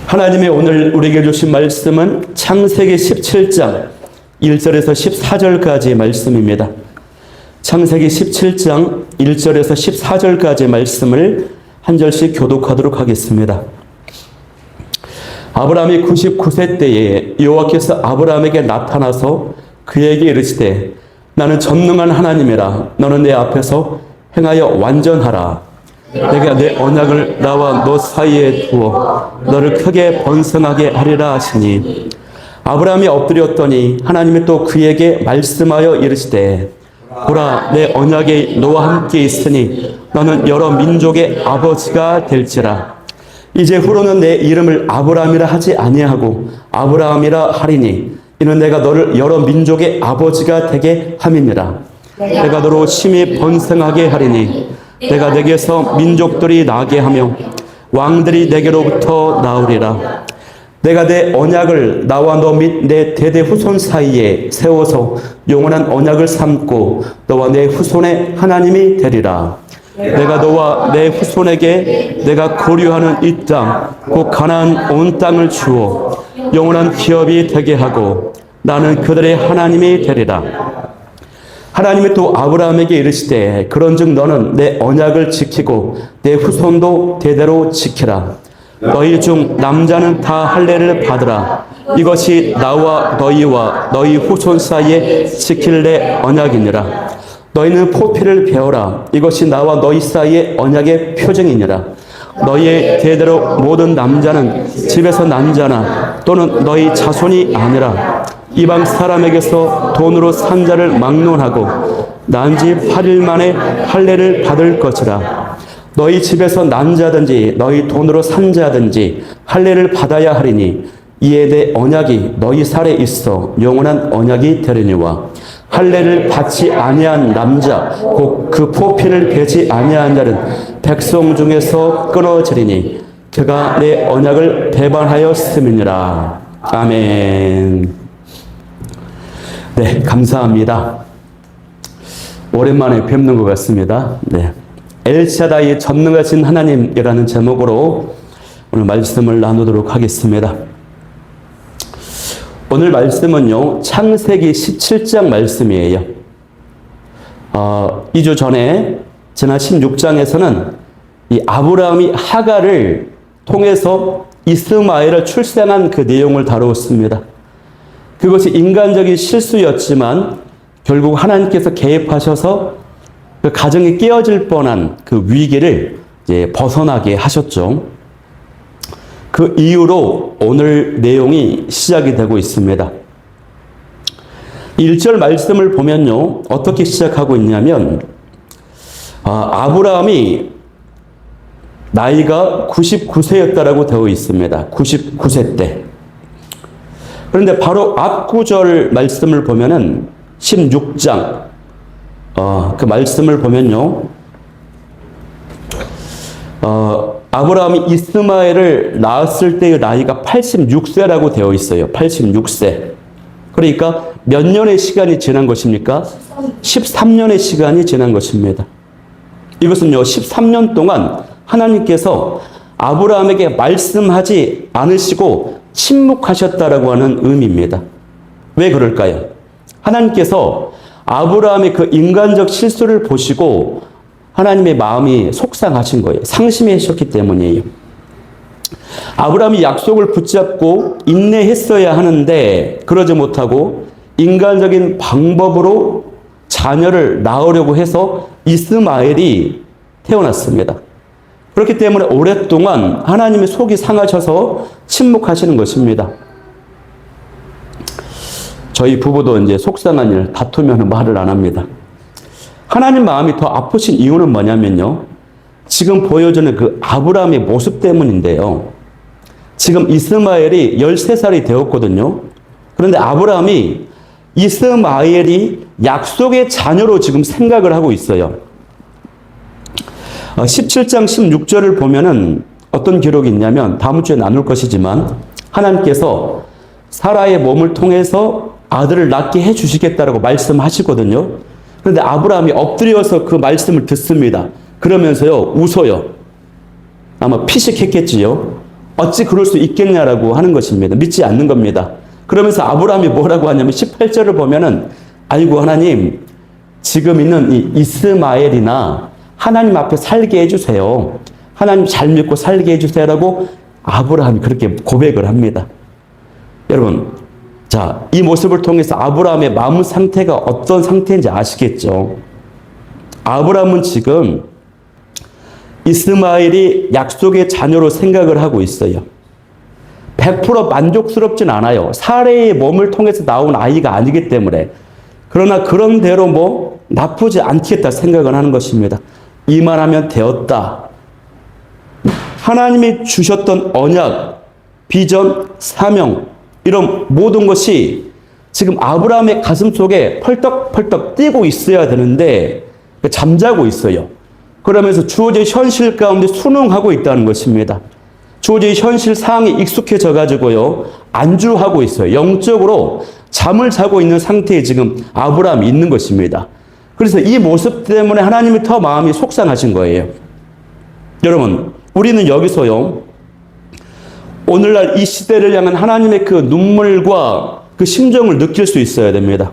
하나님의 오늘 우리에게 주신 말씀은 창세기 17장 1절에서 14절까지의 말씀입니다. 창세기 17장 1절에서 14절까지의 말씀을 한 절씩 교독하도록 하겠습니다. 아브라함이 99세 때에 여호와께서 아브라함에게 나타나서 그에게 이르시되 나는 전능한 하나님이라. 너는 내 앞에서 행하여 완전하라. 내가 내 언약을 나와 너 사이에 두어 너를 크게 번성하게 하리라 하시니 아브라함이 엎드렸더니 하나님이 또 그에게 말씀하여 이르시되 보라 내 언약이 너와 함께 있으니 너는 여러 민족의 아버지가 될지라. 이제 후로는 내 이름을 아브라함이라 하지 아니하고 아브라함이라 하리니 이는 내가 너를 여러 민족의 아버지가 되게 함이니라. 내가 너로 심히 번성하게 하리니 내가 내게서 민족들이 나게 하며 왕들이 내게로부터 나오리라. 내가 내 언약을 나와 너 및 내 대대 후손 사이에 세워서 영원한 언약을 삼고 너와 내 후손의 하나님이 되리라. 내가 너와 내 후손에게 내가 고류하는 이 땅 곧 가나안 온 땅을 주어 영원한 기업이 되게 하고 나는 그들의 하나님이 되리라. 하나님이 또 아브라함에게 이르시되 그런즉 너는 내 언약을 지키고 내 후손도 대대로 지키라. 너희 중 남자는 다 할례를 받으라. 이것이 나와 너희와 너희 후손 사이에 지킬 내 언약이니라. 너희는 포피를 베어라. 이것이 나와 너희 사이의 언약의 표징이니라. 너희의 대대로 모든 남자는 집에서 난 자나 또는 너희 자손이 아니라 이방 사람에게서 돈으로 산 자를 막론하고 난 지 8일 만에 할례를 받을 것이라. 너희 집에서 난 자든지 너희 돈으로 산 자든지 할례를 받아야 하리니 이에 내 언약이 너희 살에 있어 영원한 언약이 되리니와 할례를 받지 아니한 남자 곧 그 포피를 베지 아니한 자는 백성 중에서 끊어지리니 그가 내 언약을 배반하였음이니라. 아멘. 네, 감사합니다. 오랜만에 뵙는 것 같습니다. 네, 엘샤다이의 전능하신 하나님이라는 제목으로 오늘 말씀을 나누도록 하겠습니다. 오늘 말씀은요, 창세기 17장 말씀이에요. 2주 전에 지난 16장에서는 이 아브라함이 하갈을 통해서 이스마엘을 출생한 그 내용을 다루었습니다. 그것이 인간적인 실수였지만 결국 하나님께서 개입하셔서 그 가정이 깨어질 뻔한 그 위기를 이제 벗어나게 하셨죠. 그 이후로 오늘 내용이 시작이 되고 있습니다. 1절 말씀을 보면요, 어떻게 시작하고 있냐면 아브라함이 나이가 99세였다라고 되어 있습니다. 99세 때. 그런데 바로 앞 구절 말씀을 보면은 16장 그 말씀을 보면요, 아브라함이 이스마엘을 낳았을 때의 나이가 86세라고 되어 있어요. 86세. 그러니까 몇 년의 시간이 지난 것입니까? 13년의 시간이 지난 것입니다. 이것은요, 13년 동안 하나님께서 아브라함에게 말씀하지 않으시고 침묵하셨다라고 하는 의미입니다. 왜 그럴까요? 하나님께서 아브라함의 그 인간적 실수를 보시고 하나님의 마음이 속상하신 거예요. 상심하셨기 때문이에요. 아브라함이 약속을 붙잡고 인내했어야 하는데 그러지 못하고 인간적인 방법으로 자녀를 낳으려고 해서 이스마엘이 태어났습니다. 그렇기 때문에 오랫동안 하나님의 속이 상하셔서 침묵하시는 것입니다. 저희 부부도 이제 속상한 일 다투면 말을 안 합니다. 하나님 마음이 더 아프신 이유는 뭐냐면요, 지금 보여주는 그 아브라함의 모습 때문인데요. 지금 이스마엘이 13살이 되었거든요. 그런데 아브라함이 이스마엘이 약속의 자녀로 지금 생각을 하고 있어요. 17장 16절을 보면은 어떤 기록이 있냐면, 다음 주에 나눌 것이지만 하나님께서 사라의 몸을 통해서 아들을 낳게 해주시겠다라고 말씀하시거든요. 그런데 아브라함이 엎드려서 그 말씀을 듣습니다. 그러면서요, 웃어요. 아마 피식했겠지요. 어찌 그럴 수 있겠냐라고 하는 것입니다. 믿지 않는 겁니다. 그러면서 아브라함이 뭐라고 하냐면 18절을 보면은 아이고 하나님 지금 있는 이 이스마엘이나 하나님 앞에 살게 해주세요. 하나님 잘 믿고 살게 해주세요라고 아브라함이 그렇게 고백을 합니다. 여러분, 자, 이 모습을 통해서 아브라함의 마음 상태가 어떤 상태인지 아시겠죠? 아브라함은 지금 이스마엘이 약속의 자녀로 생각을 하고 있어요. 100% 만족스럽진 않아요. 사례의 몸을 통해서 나온 아이가 아니기 때문에. 그러나 그런 대로 뭐 나쁘지 않겠다 생각을 하는 것입니다. 이만하면 되었다. 하나님이 주셨던 언약, 비전, 사명 이런 모든 것이 지금 아브라함의 가슴 속에 펄떡펄떡 뛰고 있어야 되는데 잠자고 있어요. 그러면서 주어진 현실 가운데 순응하고 있다는 것입니다. 주어진 현실 상황에 익숙해져 가지고요. 안주하고 있어요. 영적으로 잠을 자고 있는 상태에 지금 아브라함이 있는 것입니다. 그래서 이 모습 때문에 하나님이 더 마음이 속상하신 거예요. 여러분, 우리는 여기서요. 오늘날 이 시대를 향한 하나님의 그 눈물과 그 심정을 느낄 수 있어야 됩니다.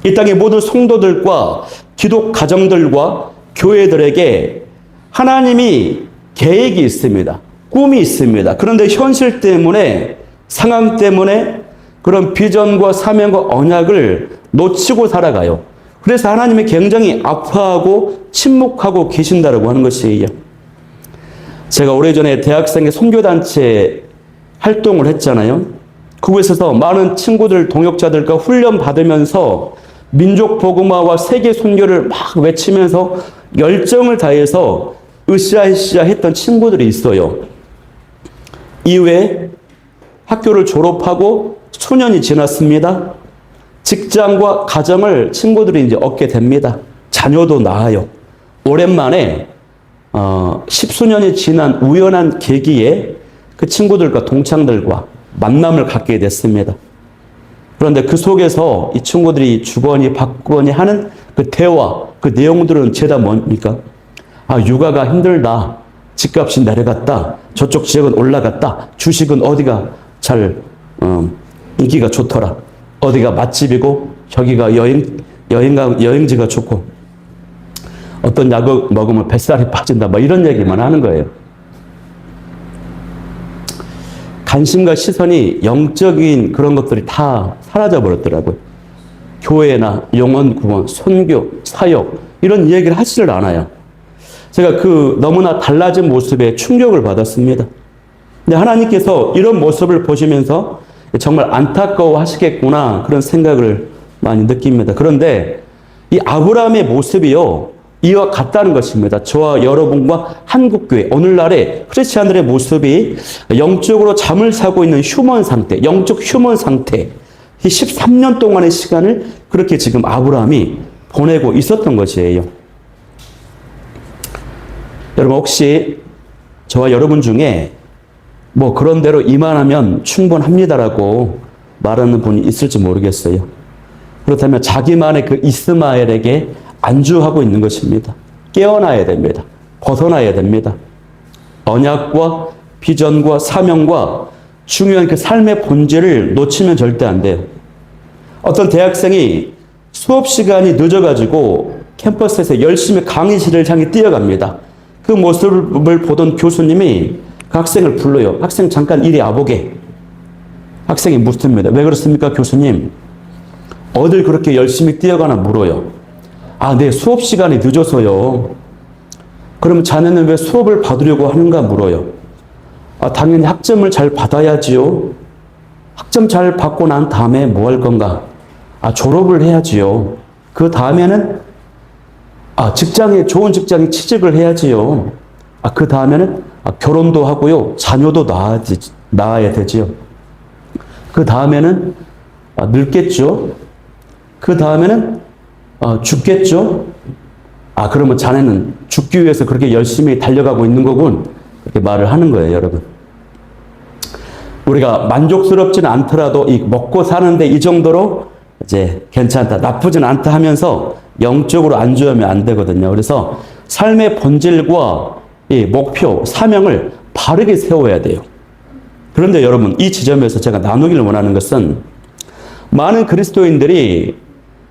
이 땅의 모든 성도들과 기독 가정들과 교회들에게 하나님이 계획이 있습니다. 꿈이 있습니다. 그런데 현실 때문에, 상황 때문에 그런 비전과 사명과 언약을 놓치고 살아가요. 그래서 하나님이 굉장히 아파하고 침묵하고 계신다라고 하는 것이에요. 제가 오래전에 대학생의 선교단체 활동을 했잖아요. 그곳에서 많은 친구들, 동역자들과 훈련 받으면서 민족 복음화와 세계 선교를 막 외치면서 열정을 다해서 으쌰으쌰 했던 친구들이 있어요. 이후에 학교를 졸업하고 수년이 지났습니다. 직장과 가정을 친구들이 이제 얻게 됩니다. 자녀도 낳아요. 오랜만에 10수년이 지난 우연한 계기에 그 친구들과 동창들과 만남을 갖게 됐습니다. 그런데 그 속에서 이 친구들이 주거니 받거니 하는 그 대화, 그 내용들은 죄다 뭡니까? 아, 육아가 힘들다. 집값이 내려갔다. 저쪽 지역은 올라갔다. 주식은 어디가 잘 인기가 좋더라. 어디가 맛집이고 저기가 여행지가 좋고 어떤 약을 먹으면 뱃살이 빠진다. 뭐 이런 얘기만 하는 거예요. 관심과 시선이 영적인 그런 것들이 다 사라져 버렸더라고요. 교회나 영혼 구원, 선교, 사역 이런 얘기를 하지를 않아요. 제가 그 너무나 달라진 모습에 충격을 받았습니다. 근데 하나님께서 이런 모습을 보시면서 정말 안타까워 하시겠구나 그런 생각을 많이 느낍니다. 그런데 이 아브라함의 모습이요. 이와 같다는 것입니다. 저와 여러분과 한국교회, 오늘날의 크리스찬들의 모습이 영적으로 잠을 자고 있는 휴먼 상태, 영적 휴먼 상태, 이 13년 동안의 시간을 그렇게 지금 아브라함이 보내고 있었던 것이에요. 여러분 혹시 저와 여러분 중에 뭐 그런 대로 이만하면 충분합니다라고 말하는 분이 있을지 모르겠어요. 그렇다면 자기만의 그 이스마엘에게 안주하고 있는 것입니다. 깨어나야 됩니다. 벗어나야 됩니다. 언약과 비전과 사명과 중요한 그 삶의 본질을 놓치면 절대 안 돼요. 어떤 대학생이 수업 시간이 늦어가지고 캠퍼스에서 열심히 강의실을 향해 뛰어갑니다. 그 모습을 보던 교수님이 그 학생을 불러요. 학생 잠깐 이리 와보게. 학생이 묻습니다. 왜 그렇습니까 교수님? 어딜 그렇게 열심히 뛰어가나 물어요. 아, 네, 수업 시간이 늦어서요. 그럼 자네는 왜 수업을 받으려고 하는가 물어요. 아, 당연히 학점을 잘 받아야지요. 학점 잘 받고 난 다음에 뭐 할 건가? 아, 졸업을 해야지요. 그 다음에는 좋은 직장에 취직을 해야지요. 그 다음에는 결혼도 하고요. 자녀도 낳아야 되지요. 그 다음에는 늙겠죠. 그 다음에는 죽겠죠. 그러면 자네는 죽기 위해서 그렇게 열심히 달려가고 있는 거군. 그렇게 말을 하는 거예요, 여러분. 우리가 만족스럽지는 않더라도 이 먹고 사는데 이 정도로 이제 괜찮다, 나쁘진 않다 하면서 영적으로 안주하면 안 되거든요. 그래서 삶의 본질과 이 목표, 사명을 바르게 세워야 돼요. 그런데 여러분, 이 지점에서 제가 나누기를 원하는 것은 많은 그리스도인들이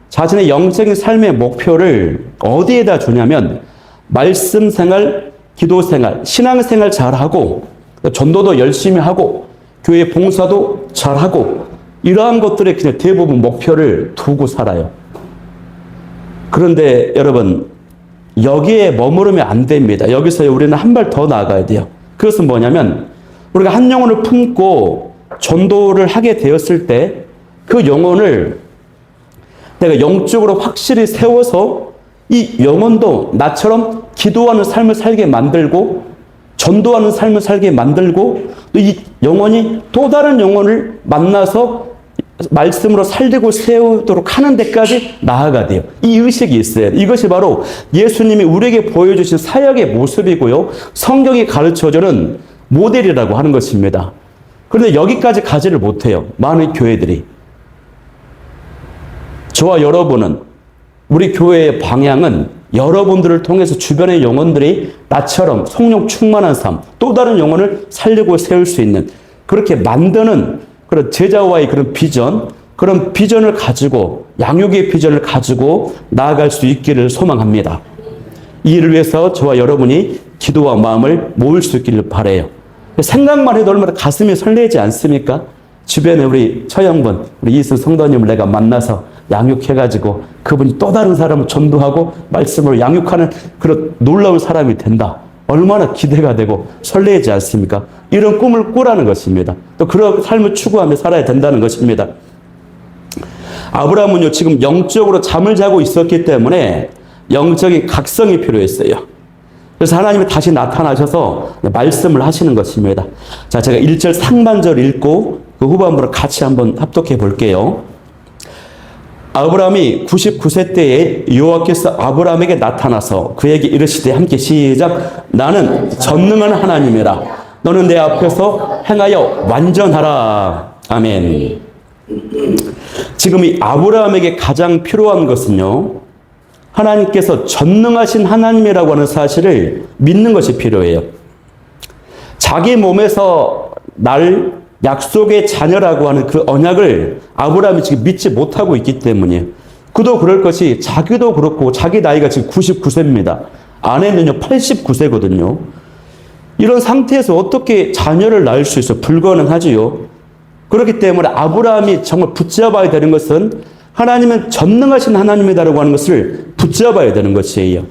자신의 영적인 삶의 목표를 어디에다 주냐면 말씀 생활, 기도 생활, 신앙 생활 잘하고 전도도 열심히 하고 교회 봉사도 잘하고 이러한 것들에 그냥 대부분 목표를 두고 살아요. 그런데 여러분, 여기에 머무르면 안 됩니다. 여기서 우리는 한 발 더 나아가야 돼요. 그것은 뭐냐면 우리가 한 영혼을 품고 전도를 하게 되었을 때 그 영혼을 내가 영적으로 확실히 세워서 이 영혼도 나처럼 기도하는 삶을 살게 만들고 전도하는 삶을 살게 만들고 또 이 영혼이 또 다른 영혼을 만나서 말씀으로 살리고 세우도록 하는 데까지 나아가야 돼요. 이 의식이 있어요. 이것이 바로 예수님이 우리에게 보여주신 사역의 모습이고요. 성경이 가르쳐주는 모델이라고 하는 것입니다. 그런데 여기까지 가지를 못해요. 많은 교회들이. 저와 여러분은 우리 교회의 방향은 여러분들을 통해서 주변의 영혼들이 나처럼 성령 충만한 삶, 또 다른 영혼을 살리고 세울 수 있는 그렇게 만드는 그런 제자와의 그런 비전, 그런 비전을 가지고 양육의 비전을 가지고 나아갈 수 있기를 소망합니다. 이 일을 위해서 저와 여러분이 기도와 마음을 모을 수 있기를 바라요. 생각만 해도 얼마나 가슴이 설레지 않습니까? 주변에 우리 처형분, 우리 이승 성도님을 내가 만나서 양육해가지고 그분이 또 다른 사람을 전도하고 말씀으로 양육하는 그런 놀라운 사람이 된다. 얼마나 기대가 되고 설레지 않습니까? 이런 꿈을 꾸라는 것입니다. 또 그런 삶을 추구하며 살아야 된다는 것입니다. 아브라함은요, 지금 영적으로 잠을 자고 있었기 때문에 영적인 각성이 필요했어요. 그래서 하나님이 다시 나타나셔서 말씀을 하시는 것입니다. 자, 제가 1절 상반절 읽고 그 후반부를 같이 한번 합독해 볼게요. 아브라함이 99세 때에 여호와께서 아브라함에게 나타나서 그에게 이르시되 함께 시작. 나는 전능한 하나님이라. 너는 내 앞에서 행하여 완전하라. 아멘. 지금 이 아브라함에게 가장 필요한 것은요, 하나님께서 전능하신 하나님이라고 하는 사실을 믿는 것이 필요해요. 자기 몸에서 날 약속의 자녀라고 하는 그 언약을 아브라함이 지금 믿지 못하고 있기 때문이에요. 그도 그럴 것이 자기도 그렇고 자기 나이가 지금 99세입니다. 아내는요 89세거든요. 이런 상태에서 어떻게 자녀를 낳을 수 있어요? 불가능하지요. 그렇기 때문에 아브라함이 정말 붙잡아야 되는 것은 하나님은 전능하신 하나님이다라고 하는 것을 붙잡아야 되는 것이에요.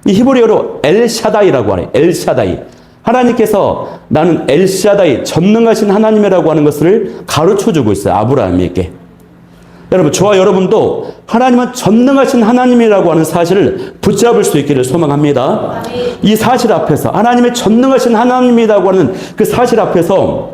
이 히브리어로 엘샤다이라고 하네요. 엘샤다이. 하나님께서 나는 엘샤다이, 전능하신 하나님이라고 하는 것을 가르쳐주고 있어요. 아브라함에게. 여러분, 저와 여러분도 하나님은 전능하신 하나님이라고 하는 사실을 붙잡을 수 있기를 소망합니다. 이 사실 앞에서, 하나님의 전능하신 하나님이라고 하는 그 사실 앞에서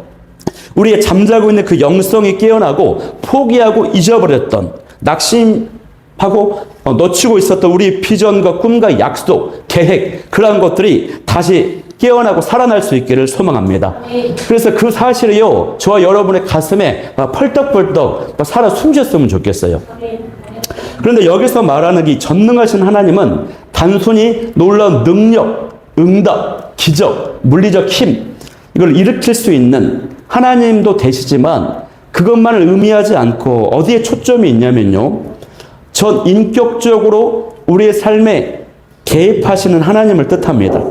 우리의 잠자고 있는 그 영성이 깨어나고 포기하고 잊어버렸던, 낙심하고 놓치고 있었던 우리 비전과 꿈과 약속, 계획, 그러한 것들이 다시 깨어나고 살아날 수 있기를 소망합니다. 그래서 그 사실이요, 저와 여러분의 가슴에 펄떡펄떡 살아 숨쉬었으면 좋겠어요. 그런데 여기서 말하는 이 전능하신 하나님은 단순히 놀라운 능력, 응답, 기적, 물리적 힘, 이걸 일으킬 수 있는 하나님도 되시지만 그것만을 의미하지 않고 어디에 초점이 있냐면요, 전 인격적으로 우리의 삶에 개입하시는 하나님을 뜻합니다.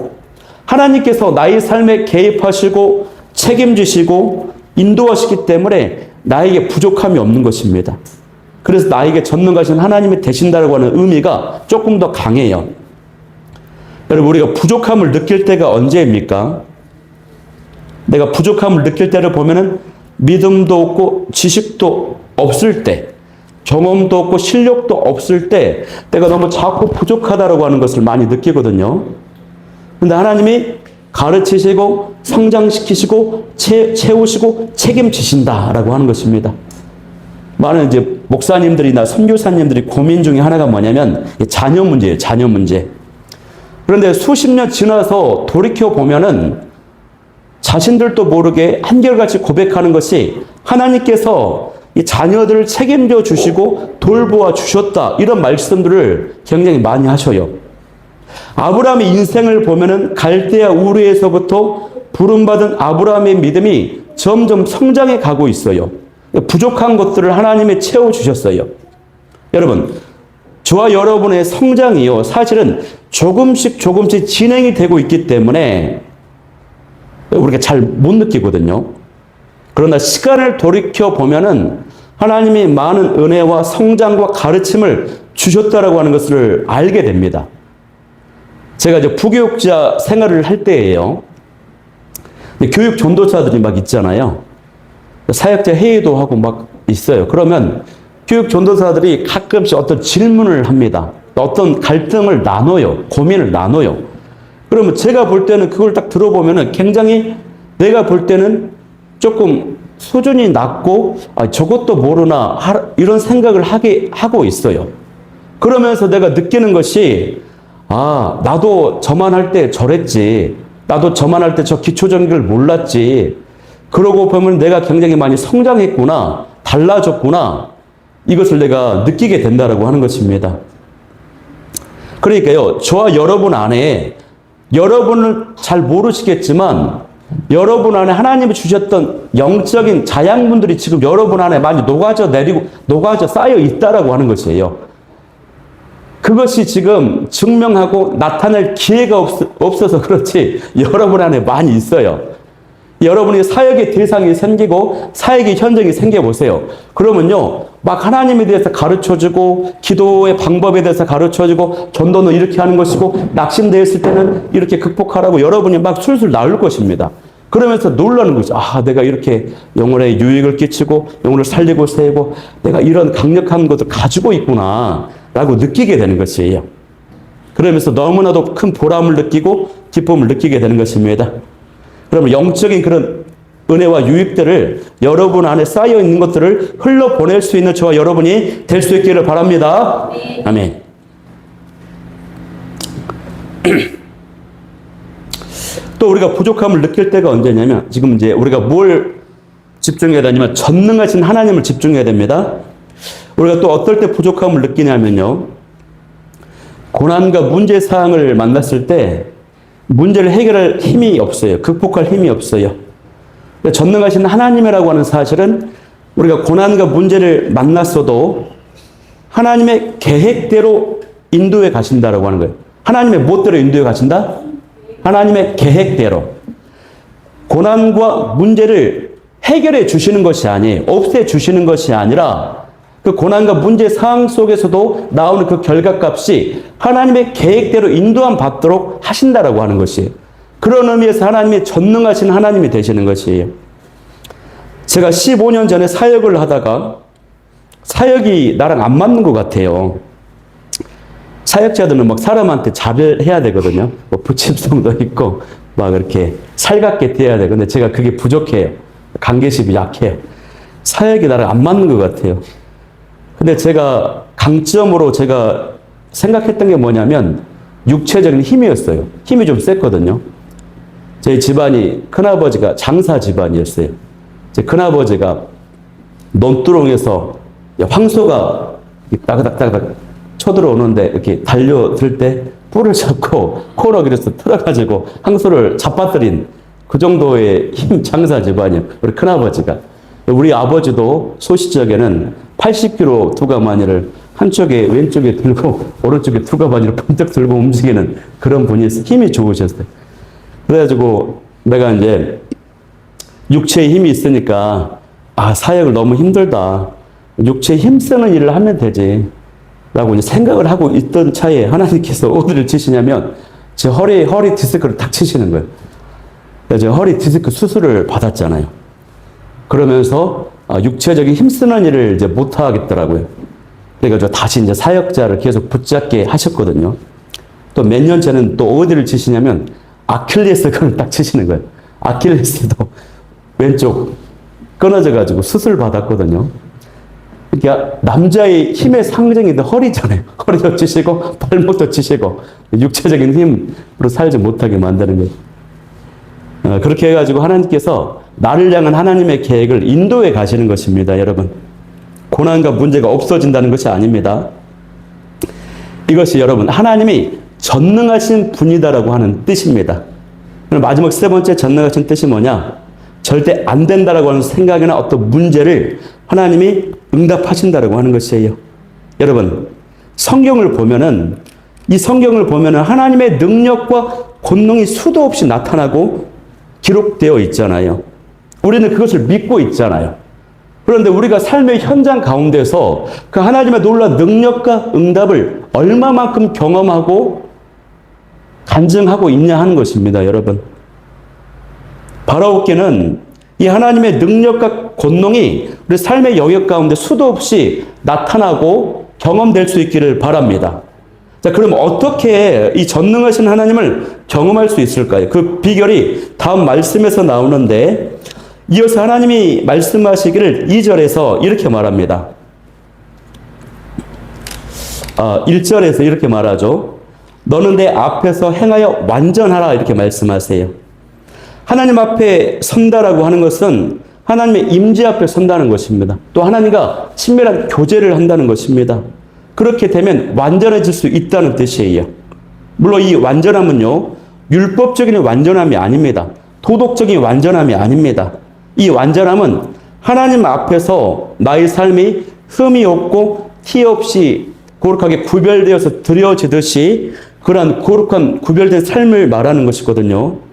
하나님께서 나의 삶에 개입하시고 책임지시고 인도하시기 때문에 나에게 부족함이 없는 것입니다. 그래서 나에게 전능하신 하나님이 되신다고 하는 의미가 조금 더 강해요. 여러분, 우리가 부족함을 느낄 때가 언제입니까? 내가 부족함을 느낄 때를 보면은 믿음도 없고 지식도 없을 때, 경험도 없고 실력도 없을 때 내가 너무 자꾸 부족하다고 하는 것을 많이 느끼거든요. 근데 하나님이 가르치시고 성장시키시고 채우시고 책임지신다라고 하는 것입니다. 많은 이제 목사님들이나 선교사님들이 고민 중에 하나가 뭐냐면 자녀 문제예요. 자녀 문제. 그런데 수십 년 지나서 돌이켜 보면은 자신들도 모르게 한결같이 고백하는 것이 하나님께서 이 자녀들을 책임져 주시고 돌보아 주셨다, 이런 말씀들을 굉장히 많이 하셔요. 아브라함의 인생을 보면은 갈대아 우르에서부터 부름받은 아브라함의 믿음이 점점 성장해 가고 있어요. 부족한 것들을 하나님이 채워주셨어요. 여러분, 저와 여러분의 성장이요, 사실은 조금씩 진행이 되고 있기 때문에 우리가 잘 못 느끼거든요. 그러나 시간을 돌이켜 보면은 하나님이 많은 은혜와 성장과 가르침을 주셨다라고 하는 것을 알게 됩니다. 제가 이제 부교육자 생활을 할 때예요. 교육 전도사들이 막 있잖아요. 사역자 회의도 하고 막 있어요. 그러면 교육 전도사들이 가끔씩 어떤 질문을 합니다. 어떤 갈등을 나눠요. 고민을 나눠요. 그러면 제가 볼 때는 그걸 딱 들어보면은 굉장히 내가 볼 때는 조금 수준이 낮고 저것도 모르나 이런 생각을 하고 있어요. 그러면서 내가 느끼는 것이 나도 저만 할 때 저랬지. 나도 저만 할 때 저 기초적인 걸 몰랐지. 그러고 보면 내가 굉장히 많이 성장했구나. 달라졌구나. 이것을 내가 느끼게 된다라고 하는 것입니다. 그러니까요, 저와 여러분 안에 여러분을 잘 모르시겠지만 여러분 안에 하나님이 주셨던 영적인 자양분들이 지금 여러분 안에 많이 녹아져 쌓여 있다라고 하는 것이에요. 그것이 지금 증명하고 나타낼 기회가 없어서 그렇지 여러분 안에 많이 있어요. 여러분이 사역의 대상이 생기고 사역의 현장이 생겨보세요. 그러면요, 막 하나님에 대해서 가르쳐주고 기도의 방법에 대해서 가르쳐주고 전도는 이렇게 하는 것이고 낙심되었을 때는 이렇게 극복하라고 여러분이 막 술술 나올 것입니다. 그러면서 놀라는 거죠. 내가 이렇게 영혼에 유익을 끼치고 영혼을 살리고 세우고 내가 이런 강력한 것을 가지고 있구나 라고 느끼게 되는 것이에요. 그러면서 너무나도 큰 보람을 느끼고 기쁨을 느끼게 되는 것입니다. 그러면 영적인 그런 은혜와 유익들을 여러분 안에 쌓여 있는 것들을 흘러보낼 수 있는 저와 여러분이 될 수 있기를 바랍니다. 네. 아멘. 또 우리가 부족함을 느낄 때가 언제냐면 지금 이제 우리가 뭘 집중해야 되냐면 전능하신 하나님을 집중해야 됩니다. 우리가 또 어떨 때 부족함을 느끼냐면요, 고난과 문제 사항을 만났을 때 문제를 해결할 힘이 없어요. 극복할 힘이 없어요. 전능하신 하나님이라고 하는 사실은 우리가 고난과 문제를 만났어도 하나님의 계획대로 인도해 가신다라고 하는 거예요. 하나님의 무엇대로 인도해 가신다? 하나님의 계획대로. 고난과 문제를 해결해 주시는 것이 아니에요. 없애 주시는 것이 아니라 그 고난과 문제 상황 속에서도 나오는 그 결과값이 하나님의 계획대로 인도함 받도록 하신다라고 하는 것이에요. 그런 의미에서 하나님이 전능하신 하나님이 되시는 것이에요. 제가 15년 전에 사역을 하다가 사역이 나랑 안 맞는 것 같아요. 사역자들은 막 사람한테 잘해야 되거든요. 뭐 부침성도 있고 막 이렇게 살갑게 대해야 되고, 근데 제가 그게 부족해요. 관계심이 약해요. 사역이 나랑 안 맞는 것 같아요. 근데 제가 강점으로 제가 생각했던 게 뭐냐면 육체적인 힘이었어요. 힘이 좀 셌거든요. 저희 집안이 큰아버지가 장사 집안이었어요. 제 큰아버지가 논두렁에서 황소가 따그닥따그닥 쳐들어오는데 이렇게 달려들 때 뿔을 잡고 코너길에서 틀어가지고 황소를 잡아들인 그 정도의 힘 장사 집안이에요. 우리 큰아버지가. 우리 아버지도 소시적에는 80kg 두가마니를 한쪽에 왼쪽에 들고 오른쪽에 두가마니를 번쩍 들고 움직이는 그런 분이 힘이 좋으셨어요. 그래가지고 내가 이제 육체에 힘이 있으니까 사역을 너무 힘들다. 육체에 힘쓰는 일을 하면 되지. 라고 이제 생각을 하고 있던 차에 하나님께서 어디를 치시냐면 제 허리 디스크를 탁 치시는 거예요. 그래서 허리 디스크 수술을 받았잖아요. 그러면서 육체적인 힘쓰는 일을 이제 못 하겠더라고요. 그래서 다시 이제 사역자를 계속 붙잡게 하셨거든요. 또 몇 년 전에는 또 어디를 치시냐면 아킬레스건을 딱 치시는 거예요. 아킬레스도 왼쪽 끊어져가지고 수술 받았거든요. 그러니까 남자의 힘의 상징인데 허리잖아요. 허리도 치시고 발목도 치시고 육체적인 힘으로 살지 못하게 만드는 거예요. 그렇게 해가지고 하나님께서 나를 향한 하나님의 계획을 인도해 가시는 것입니다, 여러분. 고난과 문제가 없어진다는 것이 아닙니다. 이것이 여러분 하나님이 전능하신 분이다라고 하는 뜻입니다. 마지막 세 번째 전능하신 뜻이 뭐냐? 절대 안 된다라고 하는 생각이나 어떤 문제를 하나님이 응답하신다라고 하는 것이에요. 여러분, 성경을 보면은 이 성경을 보면은 하나님의 능력과 권능이 수도 없이 나타나고 기록되어 있잖아요. 우리는 그것을 믿고 있잖아요. 그런데 우리가 삶의 현장 가운데서 그 하나님의 놀라운 능력과 응답을 얼마만큼 경험하고 간증하고 있냐 하는 것입니다, 여러분. 바라옵기는 이 하나님의 능력과 권능이 우리 삶의 영역 가운데 수도 없이 나타나고 경험될 수 있기를 바랍니다. 자, 그럼 어떻게 이 전능하신 하나님을 경험할 수 있을까요? 그 비결이 다음 말씀에서 나오는데, 이어서 하나님이 말씀하시기를 2절에서 이렇게 말합니다. 1절에서 이렇게 말하죠. 너는 내 앞에서 행하여 완전하라, 이렇게 말씀하세요. 하나님 앞에 선다라고 하는 것은 하나님의 임재 앞에 선다는 것입니다. 또 하나님과 친밀한 교제를 한다는 것입니다. 그렇게 되면 완전해질 수 있다는 뜻이에요. 물론 이 완전함은요, 율법적인 완전함이 아닙니다. 도덕적인 완전함이 아닙니다. 이 완전함은 하나님 앞에서 나의 삶이 흠이 없고 티 없이 거룩하게 구별되어서 드려지듯이 그러한 거룩한 구별된 삶을 말하는 것이거든요.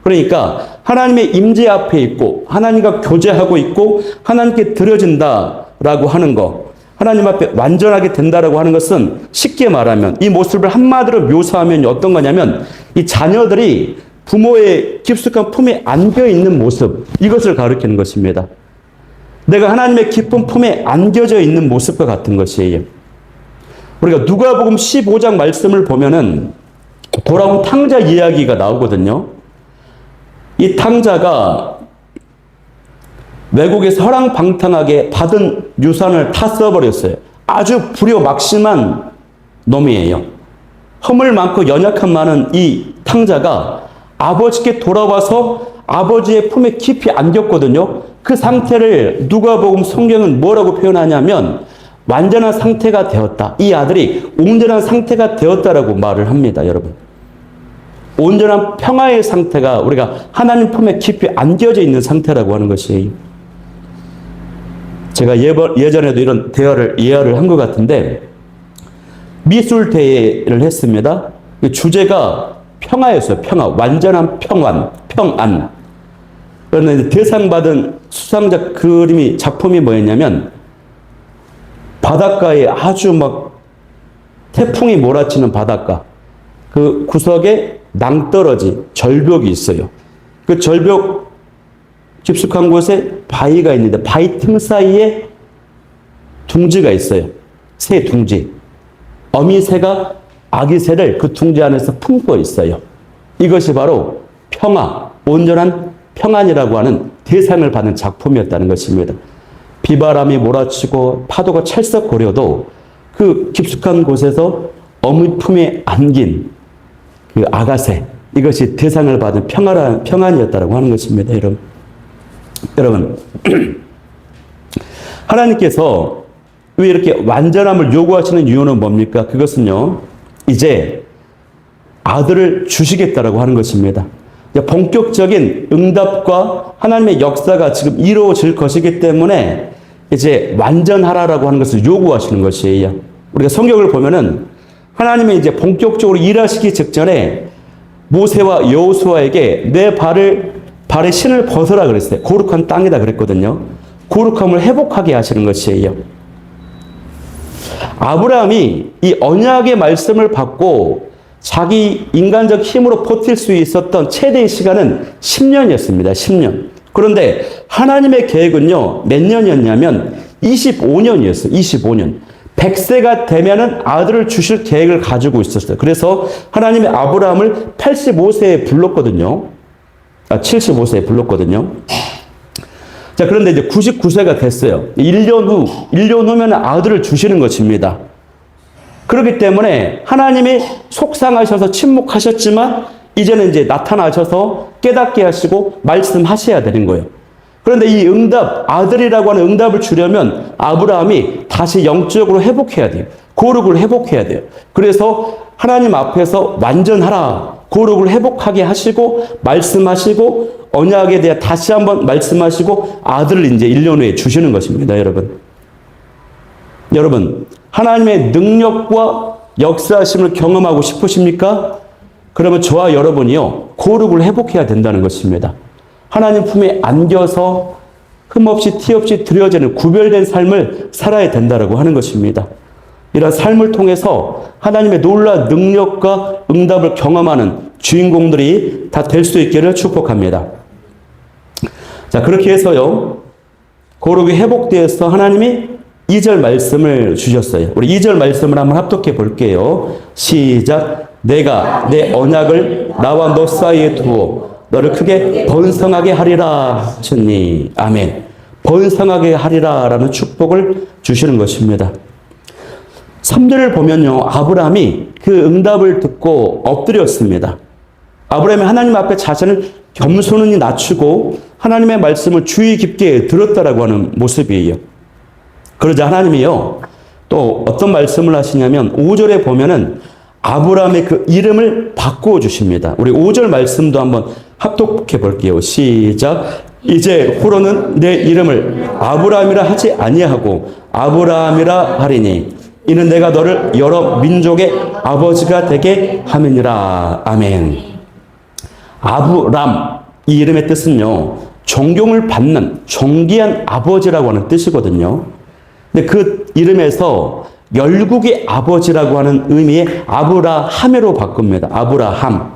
그러니까 하나님의 임재 앞에 있고 하나님과 교제하고 있고 하나님께 드려진다라고 하는 것, 하나님 앞에 완전하게 된다라고 하는 것은 쉽게 말하면 이 모습을 한마디로 묘사하면 어떤 거냐면 이 자녀들이 부모의 깊숙한 품에 안겨 있는 모습, 이것을 가리키는 것입니다. 내가 하나님의 깊은 품에 안겨져 있는 모습과 같은 것이에요. 우리가 누가복음 15장 말씀을 보면은 돌아온 탕자 이야기가 나오거든요. 이 탕자가 외국에서 허랑방탕하게 받은 유산을 다 써버렸어요. 아주 불효막심한 놈이에요. 허물 많고 연약한 많은 이 탕자가 아버지께 돌아와서 아버지의 품에 깊이 안겼거든요. 그 상태를 누가복음 성경은 뭐라고 표현하냐면 완전한 상태가 되었다. 이 아들이 온전한 상태가 되었다라고 말을 합니다, 여러분. 온전한 평화의 상태가 우리가 하나님 품에 깊이 안겨져 있는 상태라고 하는 것이에요. 제가 예전에도 이런 예화를 한 것 같은데, 미술 대회를 했습니다. 주제가 평화였어요. 평화. 완전한 평안. 그런데 대상 받은 수상자 작품이 뭐였냐면, 바닷가에 아주 막 태풍이 몰아치는 바닷가. 그 구석에 낭떠러지, 절벽이 있어요. 그 절벽 깊숙한 곳에 바위가 있는데 바위 틈 사이에 둥지가 있어요. 새 둥지. 어미새가 아기새를 그 둥지 안에서 품고 있어요. 이것이 바로 평화, 온전한 평안이라고 하는 대상을 받는 작품이었다는 것입니다. 비바람이 몰아치고 파도가 찰썩거려도 그 깊숙한 곳에서 어미 품에 안긴 그 아가새, 이것이 대상을 받은 평안이었다고 하는 것입니다, 여러분. 하나님께서 왜 이렇게 완전함을 요구하시는 이유는 뭡니까? 그것은요, 이제 아들을 주시겠다라고 하는 것입니다. 본격적인 응답과 하나님의 역사가 지금 이루어질 것이기 때문에 이제 완전하라라고 하는 것을 요구하시는 것이에요. 우리가 성경을 보면은 하나님이 이제 본격적으로 일하시기 직전에 모세와 여호수아에게 내 발의 신을 벗어라 그랬어요. 거룩한 땅이다 그랬거든요. 거룩함을 회복하게 하시는 것이에요. 아브라함이 이 언약의 말씀을 받고 자기 인간적 힘으로 버틸 수 있었던 최대의 시간은 10년이었습니다. 10년. 그런데 하나님의 계획은요, 몇 년이었냐면 25년이었어요. 25년. 100세가 되면은 아들을 주실 계획을 가지고 있었어요. 그래서 하나님의 아브라함을 85세에 불렀거든요. 75세에 불렀거든요. 자, 그런데 이제 99세가 됐어요. 1년 후면 아들을 주시는 것입니다. 그렇기 때문에 하나님이 속상하셔서 침묵하셨지만 이제는 이제 나타나셔서 깨닫게 하시고 말씀하셔야 되는 거예요. 그런데 이 아들이라고 하는 응답을 주려면 아브라함이 다시 영적으로 회복해야 돼요. 거룩을 회복해야 돼요. 그래서 하나님 앞에서 완전하라, 거룩을 회복하게 하시고 말씀하시고 언약에 대해 다시 한번 말씀하시고 아들을 이제 1년 후에 주시는 것입니다, 여러분. 여러분, 하나님의 능력과 역사하심을 경험하고 싶으십니까? 그러면 저와 여러분이요, 거룩을 회복해야 된다는 것입니다. 하나님 품에 안겨서 흠없이 티 없이 드려지는 구별된 삶을 살아야 된다고 하는 것입니다. 이런 삶을 통해서 하나님의 놀라운 능력과 응답을 경험하는 주인공들이 다 될 수 있기를 축복합니다. 자, 그렇게 해서요, 거룩이 회복되어서 하나님이 2절 말씀을 주셨어요. 우리 2절 말씀을 한번 합독해 볼게요. 시작. 내가 내 언약을 나와 너 사이에 두어 너를 크게 번성하게 하리라 하셨니. 아멘. 번성하게 하리라 라는 축복을 주시는 것입니다. 3절을 보면요, 아브라함이 그 응답을 듣고 엎드렸습니다. 아브라함이 하나님 앞에 자신을 겸손히 낮추고 하나님의 말씀을 주의 깊게 들었다라고 하는 모습이에요. 그러자 하나님이요, 또 어떤 말씀을 하시냐면 5절에 보면은 아브라함의 그 이름을 바꾸어 주십니다. 우리 5절 말씀도 한번 합독해 볼게요. 시작. 이제 후로는 내 이름을 아브라함이라 하지 아니하고 아브라함이라 하리니 이는 내가 너를 여러 민족의 아버지가 되게 함이니라. 아멘. 아브람, 이 이름의 뜻은요, 존경을 받는 존귀한 아버지라고 하는 뜻이거든요. 근데 그 이름에서 열국의 아버지라고 하는 의미의 아브라함으로 바꿉니다. 아브라함.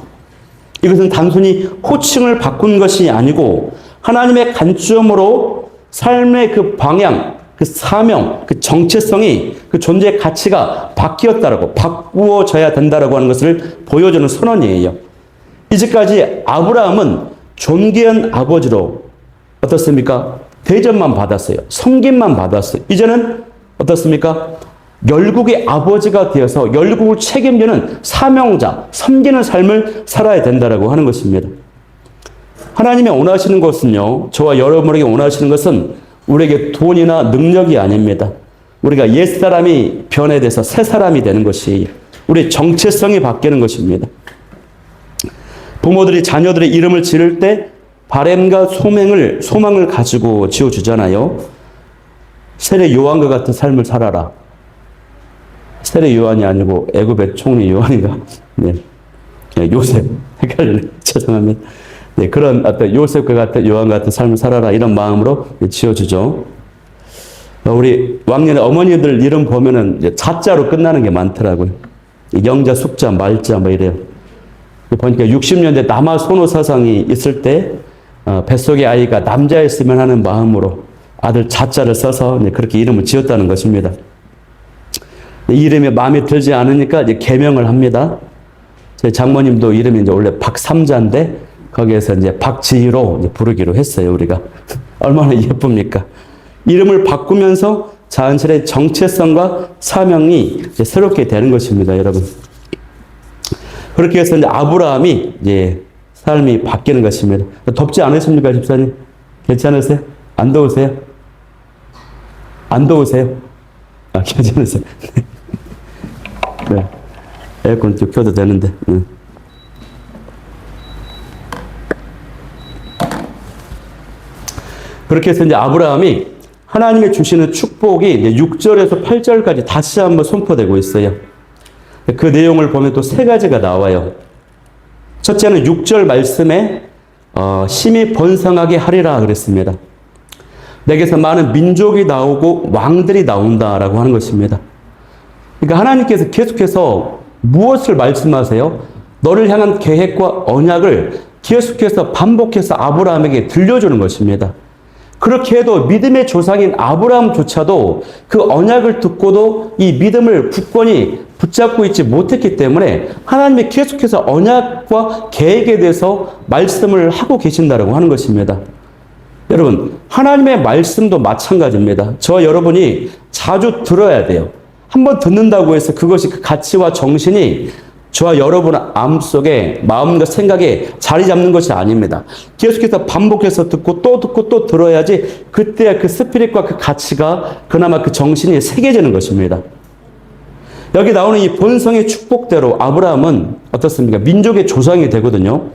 이것은 단순히 호칭을 바꾼 것이 아니고 하나님의 관점으로 삶의 그 방향, 그 사명, 그 정체성이, 그 존재의 가치가 바뀌었다라고, 바꾸어져야 된다라고 하는 것을 보여주는 선언이에요. 이제까지 아브라함은 존귀한 아버지로 어떻습니까? 대접만 받았어요. 섬김만 받았어요. 이제는 어떻습니까? 열국의 아버지가 되어서 열국을 책임지는 사명자, 섬기는 삶을 살아야 된다라고 하는 것입니다. 하나님이 원하시는 것은요, 저와 여러분에게 원하시는 것은 우리에게 돈이나 능력이 아닙니다. 우리가 옛사람이 변해돼서 새사람이 되는 것이, 우리의 정체성이 바뀌는 것입니다. 부모들이 자녀들의 이름을 지을 때 바램과 소망을 가지고 지어주잖아요. 세례 요한과 같은 삶을 살아라. 세례 요한이 아니고 애굽의 총리 요한인가? 네. 요셉. 헷갈리네. 죄송합니다. 네, 그런 어떤 요셉과 같은 요한 같은 삶을 살아라, 이런 마음으로 지어주죠. 우리 왕년에 어머니들 이름 보면은 자자로 끝나는 게 많더라고요. 영자, 숙자, 말자 뭐 이래요. 보니까 60년대 남아 선호 사상이 있을 때 뱃속의 아이가 남자였으면 하는 마음으로 아들 자자를 써서 그렇게 이름을 지었다는 것입니다. 이 이름이 마음에 들지 않으니까 이제 개명을 합니다. 제 장모님도 이름이 이제 원래 박삼자인데 거기에서 이제 박지희로 이제 부르기로 했어요, 우리가. 얼마나 예쁩니까? 이름을 바꾸면서 자연스레 정체성과 사명이 이제 새롭게 되는 것입니다, 여러분. 그렇게 해서 이제 아브라함이 이제 삶이 바뀌는 것입니다. 덥지 않으십니까, 집사님? 괜찮으세요? 안 더우세요? 안 더우세요? 아, 괜찮으세요? 네. 에어컨 좀 켜도 되는데. 응. 그렇게 해서 이제 아브라함이 하나님이 주시는 축복이 이제 6절에서 8절까지 다시 한번 선포되고 있어요. 그 내용을 보면 또 세 가지가 나와요. 첫째는 6절 말씀에 심히 번성하게 하리라 그랬습니다. 내게서 많은 민족이 나오고 왕들이 나온다라고 하는 것입니다. 그러니까 하나님께서 계속해서 무엇을 말씀하세요? 너를 향한 계획과 언약을 계속해서 반복해서 아브라함에게 들려주는 것입니다. 그렇게 해도 믿음의 조상인 아브라함조차도 그 언약을 듣고도 이 믿음을 굳건히 붙잡고 있지 못했기 때문에 하나님이 계속해서 언약과 계획에 대해서 말씀을 하고 계신다고 하는 것입니다. 여러분, 하나님의 말씀도 마찬가지입니다. 저와 여러분이 자주 들어야 돼요. 한번 듣는다고 해서 그것이 그 가치와 정신이 저와 여러분 마음속에, 마음과 생각에 자리 잡는 것이 아닙니다. 계속해서 반복해서 듣고 또 들어야지 그때 그 스피릿과 그 가치가, 그나마 그 정신이 새겨지는 것입니다. 여기 나오는 이 본성의 축복대로 아브라함은 어떻습니까? 민족의 조상이 되거든요.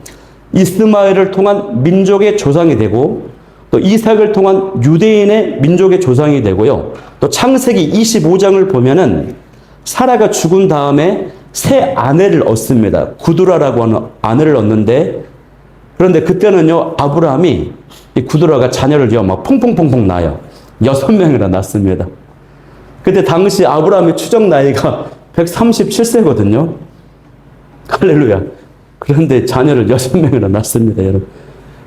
이스마엘을 통한 민족의 조상이 되고 또 이삭을 통한 유대인의 민족의 조상이 되고요. 또 창세기 25장을 보면은 사라가 죽은 다음에 새 아내를 얻습니다. 구두라라고 하는 아내를 얻는데, 그런데 그때는요, 아브라함이 이 구두라가 자녀를 막 퐁퐁퐁퐁 낳아요. 6명이나 낳습니다. 그때 당시 아브라함의 추정 나이가 137세거든요. 할렐루야. 그런데 자녀를 6명이나 낳습니다, 여러분.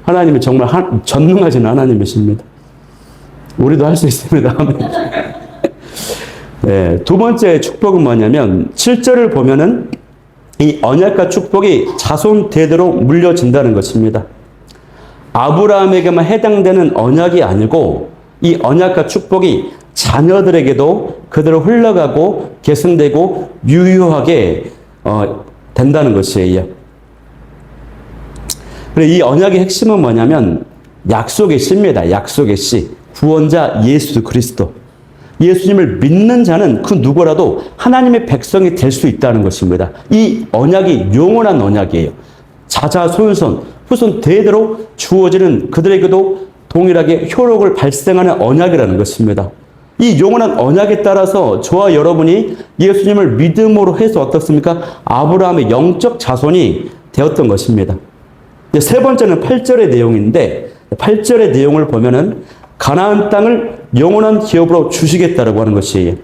하나님이 정말 전능하신 하나님이십니다. 우리도 할 수 있습니다. 네, 두 번째 축복은 뭐냐면 7절을 보면은 이 언약과 축복이 자손 대대로 물려진다는 것입니다. 아브라함에게만 해당되는 언약이 아니고 이 언약과 축복이 자녀들에게도 그대로 흘러가고 계승되고 유효하게 된다는 것이에요. 그리고 이 언약의 핵심은 뭐냐면 약속의 씨입니다. 약속의 씨. 구원자 예수 그리스도. 예수님을 믿는 자는 그 누구라도 하나님의 백성이 될 수 있다는 것입니다. 이 언약이 영원한 언약이에요. 자자손손 후손 대대로 주어지는 그들에게도 동일하게 효력을 발생하는 언약이라는 것입니다. 이 영원한 언약에 따라서 저와 여러분이 예수님을 믿음으로 해서 어떻습니까? 아브라함의 영적 자손이 되었던 것입니다. 세 번째는 8절의 내용인데 8절의 내용을 보면은 가나안 땅을 영원한 기업으로 주시겠다라고 하는 것이에요.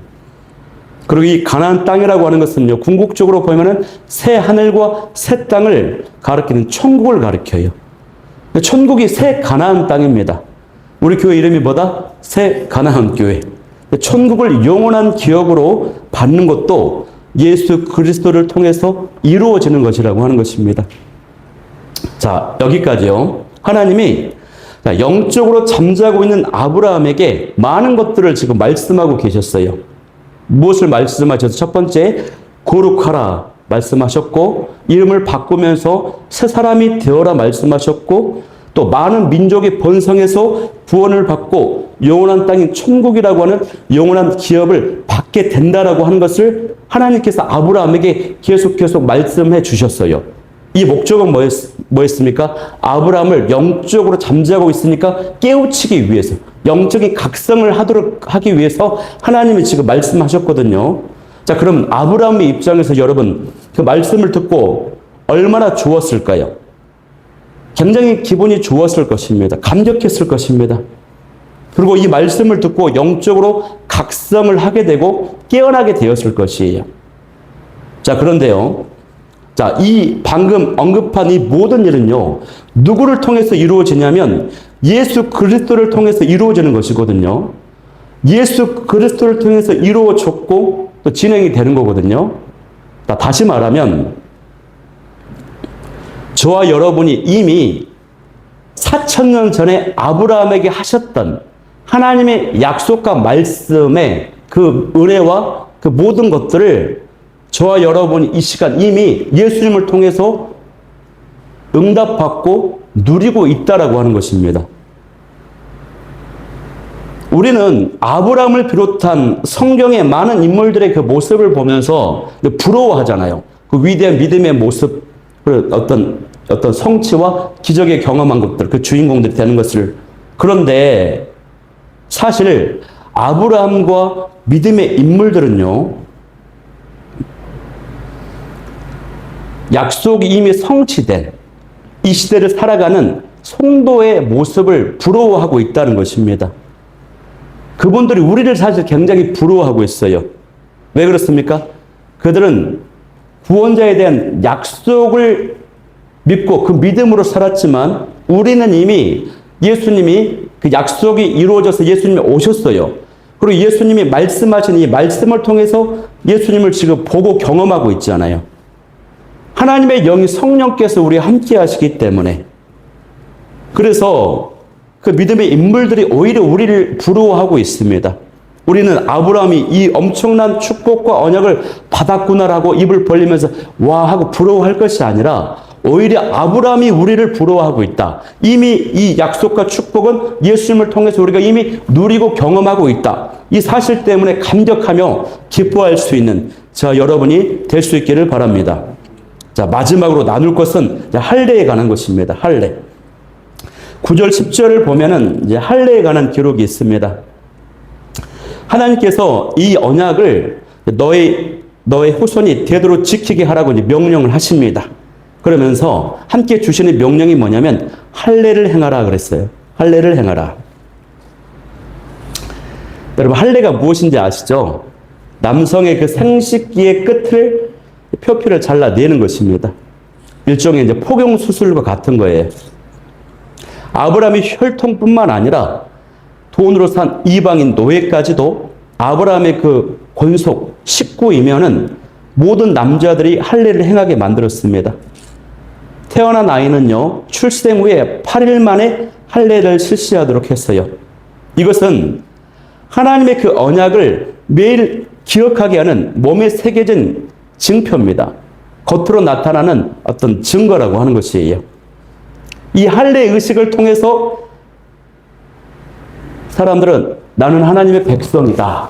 그리고 이 가나안 땅이라고 하는 것은요, 궁극적으로 보면은 새 하늘과 새 땅을 가리키는 천국을 가리켜요. 천국이 새 가나안 땅입니다. 우리 교회 이름이 뭐다? 새 가나안 교회. 천국을 영원한 기업으로 받는 것도 예수 그리스도를 통해서 이루어지는 것이라고 하는 것입니다. 자, 여기까지요. 하나님이 영적으로 잠자고 있는 아브라함에게 많은 것들을 지금 말씀하고 계셨어요. 무엇을 말씀하셔서 첫 번째, 거룩하라 말씀하셨고, 이름을 바꾸면서 새 사람이 되어라 말씀하셨고, 또 많은 민족의 번성에서 구원을 받고 영원한 땅인 천국이라고 하는 영원한 기업을 받게 된다라고 하는 것을 하나님께서 아브라함에게 계속 말씀해 주셨어요. 이 목적은 뭐였습니까? 아브라함을 영적으로 잠자고 있으니까 깨우치기 위해서, 영적인 각성을 하기 위해서 하나님이 지금 말씀하셨거든요. 자, 그럼 아브라함의 입장에서 여러분 그 말씀을 듣고 얼마나 좋았을까요? 굉장히 기분이 좋았을 것입니다. 감격했을 것입니다. 그리고 이 말씀을 듣고 영적으로 각성을 하게 되고 깨어나게 되었을 것이에요. 자, 그런데요. 자, 이 방금 언급한 이 모든 일은요, 누구를 통해서 이루어지냐면 예수 그리스도를 통해서 이루어지는 것이거든요. 예수 그리스도를 통해서 이루어졌고 또 진행이 되는 거거든요. 다시 말하면 저와 여러분이 이미 4,000년 전에 아브라함에게 하셨던 하나님의 약속과 말씀의 그 은혜와 그 모든 것들을 저와 여러분이 이 시간 이미 예수님을 통해서 응답받고 누리고 있다라고 하는 것입니다. 우리는 아브라함을 비롯한 성경의 많은 인물들의 그 모습을 보면서 부러워하잖아요. 그 위대한 믿음의 모습, 어떤 성취와 기적의 경험한 것들, 그 주인공들이 되는 것을. 그런데 사실 아브라함과 믿음의 인물들은요, 약속이 이미 성취된 이 시대를 살아가는 성도의 모습을 부러워하고 있다는 것입니다. 그분들이 우리를 사실 굉장히 부러워하고 있어요. 왜 그렇습니까? 그들은 구원자에 대한 약속을 믿고 그 믿음으로 살았지만 우리는 이미 예수님이 그 약속이 이루어져서 예수님이 오셨어요. 그리고 예수님이 말씀하신 이 말씀을 통해서 예수님을 지금 보고 경험하고 있잖아요. 하나님의 영이 성령께서 우리와 함께 하시기 때문에, 그래서 그 믿음의 인물들이 오히려 우리를 부러워하고 있습니다. 우리는 아브라함이 이 엄청난 축복과 언약을 받았구나라고 입을 벌리면서 와 하고 부러워할 것이 아니라 오히려 아브라함이 우리를 부러워하고 있다. 이미 이 약속과 축복은 예수님을 통해서 우리가 이미 누리고 경험하고 있다. 이 사실 때문에 감격하며 기뻐할 수 있는 여러분이 될 수 있기를 바랍니다. 마지막으로 나눌 것은 할례에 관한 것입니다. 할례. 9절 10절을 보면은 이제 할례에 관한 기록이 있습니다. 하나님께서 이 언약을 너의 후손이 되도록 지키게 하라고 이제 명령을 하십니다. 그러면서 함께 주시는 명령이 뭐냐면 할례를 행하라 그랬어요. 할례를 행하라. 여러분, 할례가 무엇인지 아시죠? 남성의 그 생식기의 끝을 표피를 잘라내는 것입니다. 일종의 이제 포경 수술과 같은 거예요. 아브라함의 혈통뿐만 아니라 돈으로 산 이방인 노예까지도 아브라함의 그 권속 식구이면은 모든 남자들이 할례를 행하게 만들었습니다. 태어난 아이는요, 출생 후에 8일 만에 할례를 실시하도록 했어요. 이것은 하나님의 그 언약을 매일 기억하게 하는 몸에 새겨진 증표입니다. 겉으로 나타나는 어떤 증거라고 하는 것이에요. 이 할례 의식을 통해서 사람들은 나는 하나님의 백성이다.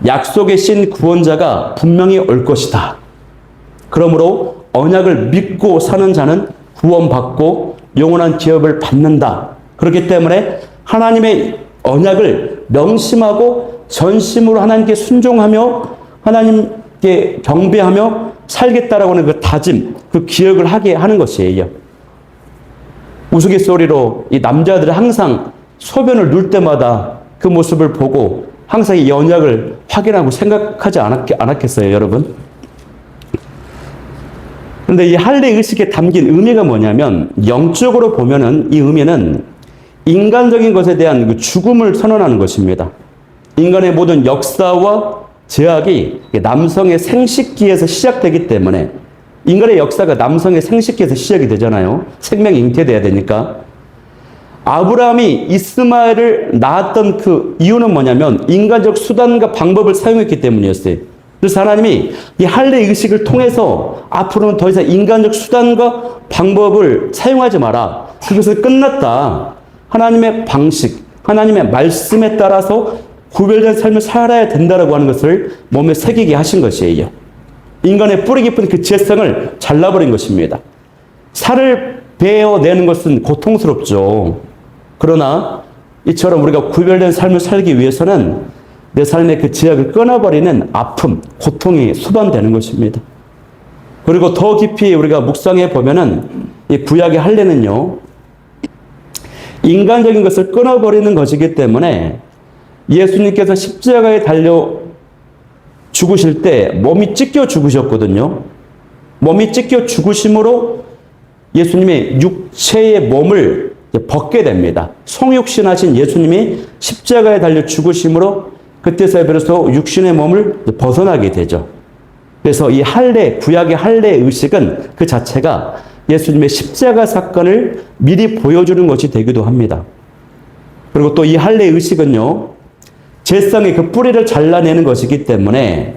약속의 신 구원자가 분명히 올 것이다. 그러므로 언약을 믿고 사는 자는 구원받고 영원한 기업을 받는다. 그렇기 때문에 하나님의 언약을 명심하고 전심으로 하나님께 순종하며 하나님께 경배하며 살겠다라고 하는 그 다짐, 그 기억을 하게 하는 것이에요. 우스갯소리로 이 남자들은 항상 소변을 누울 때마다 그 모습을 보고 항상 이 언약을 확인하고 생각하지 않았겠어요, 여러분? 그런데 이 할례 의식에 담긴 의미가 뭐냐면, 영적으로 보면은 이 의미는 인간적인 것에 대한 그 죽음을 선언하는 것입니다. 인간의 모든 역사와 제약이 남성의 생식기에서 시작되기 때문에, 인간의 역사가 남성의 생식기에서 시작이 되잖아요. 생명이 잉태돼야 되니까. 아브라함이 이스마엘을 낳았던 그 이유는 뭐냐면 인간적 수단과 방법을 사용했기 때문이었어요. 그래서 하나님이 이 할례 의식을 통해서 앞으로는 더 이상 인간적 수단과 방법을 사용하지 마라. 그것은 끝났다. 하나님의 방식, 하나님의 말씀에 따라서 구별된 삶을 살아야 된다라고 하는 것을 몸에 새기게 하신 것이에요. 인간의 뿌리 깊은 그 지혜성을 잘라버린 것입니다. 살을 베어내는 것은 고통스럽죠. 그러나 이처럼 우리가 구별된 삶을 살기 위해서는 내 삶의 그 지약을 끊어버리는 아픔, 고통이 수반되는 것입니다. 그리고 더 깊이 우리가 묵상해 보면은 이 구약의 할례는요, 인간적인 것을 끊어버리는 것이기 때문에 예수님께서 십자가에 달려 죽으실 때 몸이 찢겨 죽으셨거든요. 몸이 찢겨 죽으심으로 예수님의 육체의 몸을 벗게 됩니다. 성육신하신 예수님이 십자가에 달려 죽으심으로 그때서야 비로소 육신의 몸을 벗어나게 되죠. 그래서 이 할례, 구약의 할례 의식은 그 자체가 예수님의 십자가 사건을 미리 보여주는 것이 되기도 합니다. 그리고 또 이 할례 의식은요, 죄성의 그 뿌리를 잘라내는 것이기 때문에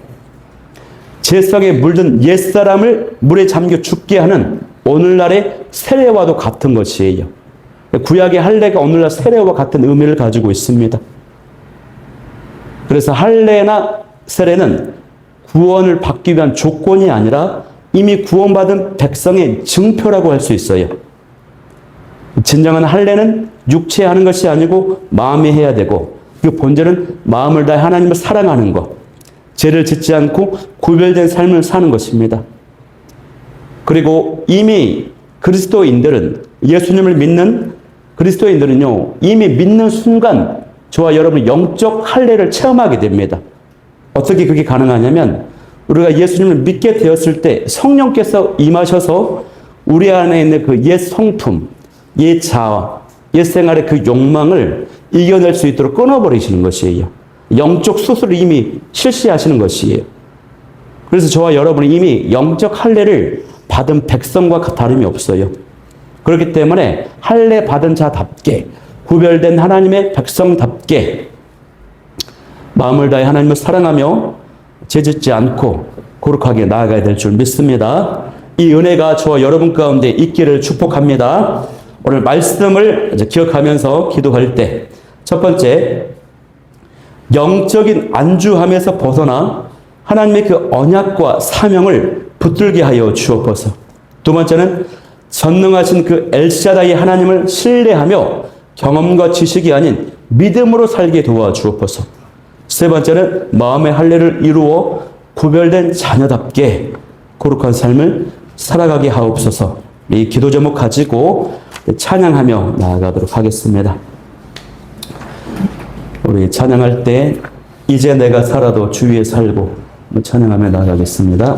죄성에 물든 옛사람을 물에 잠겨 죽게 하는 오늘날의 세례와도 같은 것이에요. 구약의 할례가 오늘날 세례와 같은 의미를 가지고 있습니다. 그래서 할례나 세례는 구원을 받기 위한 조건이 아니라 이미 구원받은 백성의 증표라고 할 수 있어요. 진정한 할례는 육체에 하는 것이 아니고 마음에 해야 되고, 그 본질은 마음을 다해 하나님을 사랑하는 것, 죄를 짓지 않고 구별된 삶을 사는 것입니다. 그리고 이미 그리스도인들은, 예수님을 믿는 그리스도인들은요, 이미 믿는 순간 저와 여러분 영적 할례를 체험하게 됩니다. 어떻게 그게 가능하냐면, 우리가 예수님을 믿게 되었을 때 성령께서 임하셔서 우리 안에 있는 그 옛 성품, 옛 자아, 옛 생활의 그 욕망을 이겨낼 수 있도록 끊어버리시는 것이에요. 영적 수술을 이미 실시하시는 것이에요. 그래서 저와 여러분이 이미 영적 할례를 받은 백성과 다름이 없어요. 그렇기 때문에 할례 받은 자답게, 구별된 하나님의 백성답게 마음을 다해 하나님을 사랑하며 죄짓지 않고 거룩하게 나아가야 될 줄 믿습니다. 이 은혜가 저와 여러분 가운데 있기를 축복합니다. 오늘 말씀을 기억하면서 기도할 때 첫 번째, 영적인 안주함에서 벗어나 하나님의 그 언약과 사명을 붙들게 하여 주옵소서. 두 번째는 전능하신 그 엘샤다이 하나님을 신뢰하며 경험과 지식이 아닌 믿음으로 살게 도와주옵소서. 세 번째는 마음의 할례를 이루어 구별된 자녀답게 거룩한 삶을 살아가게 하옵소서. 이 기도 제목 가지고 찬양하며 나아가도록 하겠습니다. 우리 찬양할 때 이제 내가 살아도 주 위에 살고 찬양하며 나아가겠습니다.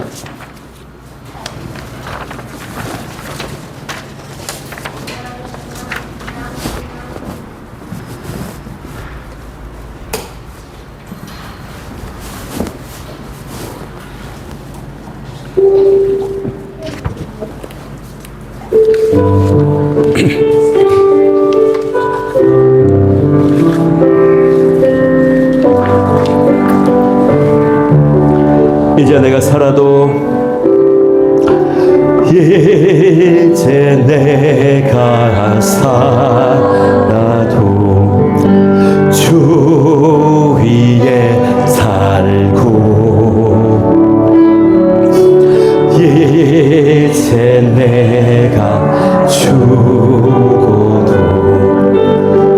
이제 내가 살아도 이제 내가 살아도 주 위에 살고 이제 내가 죽어도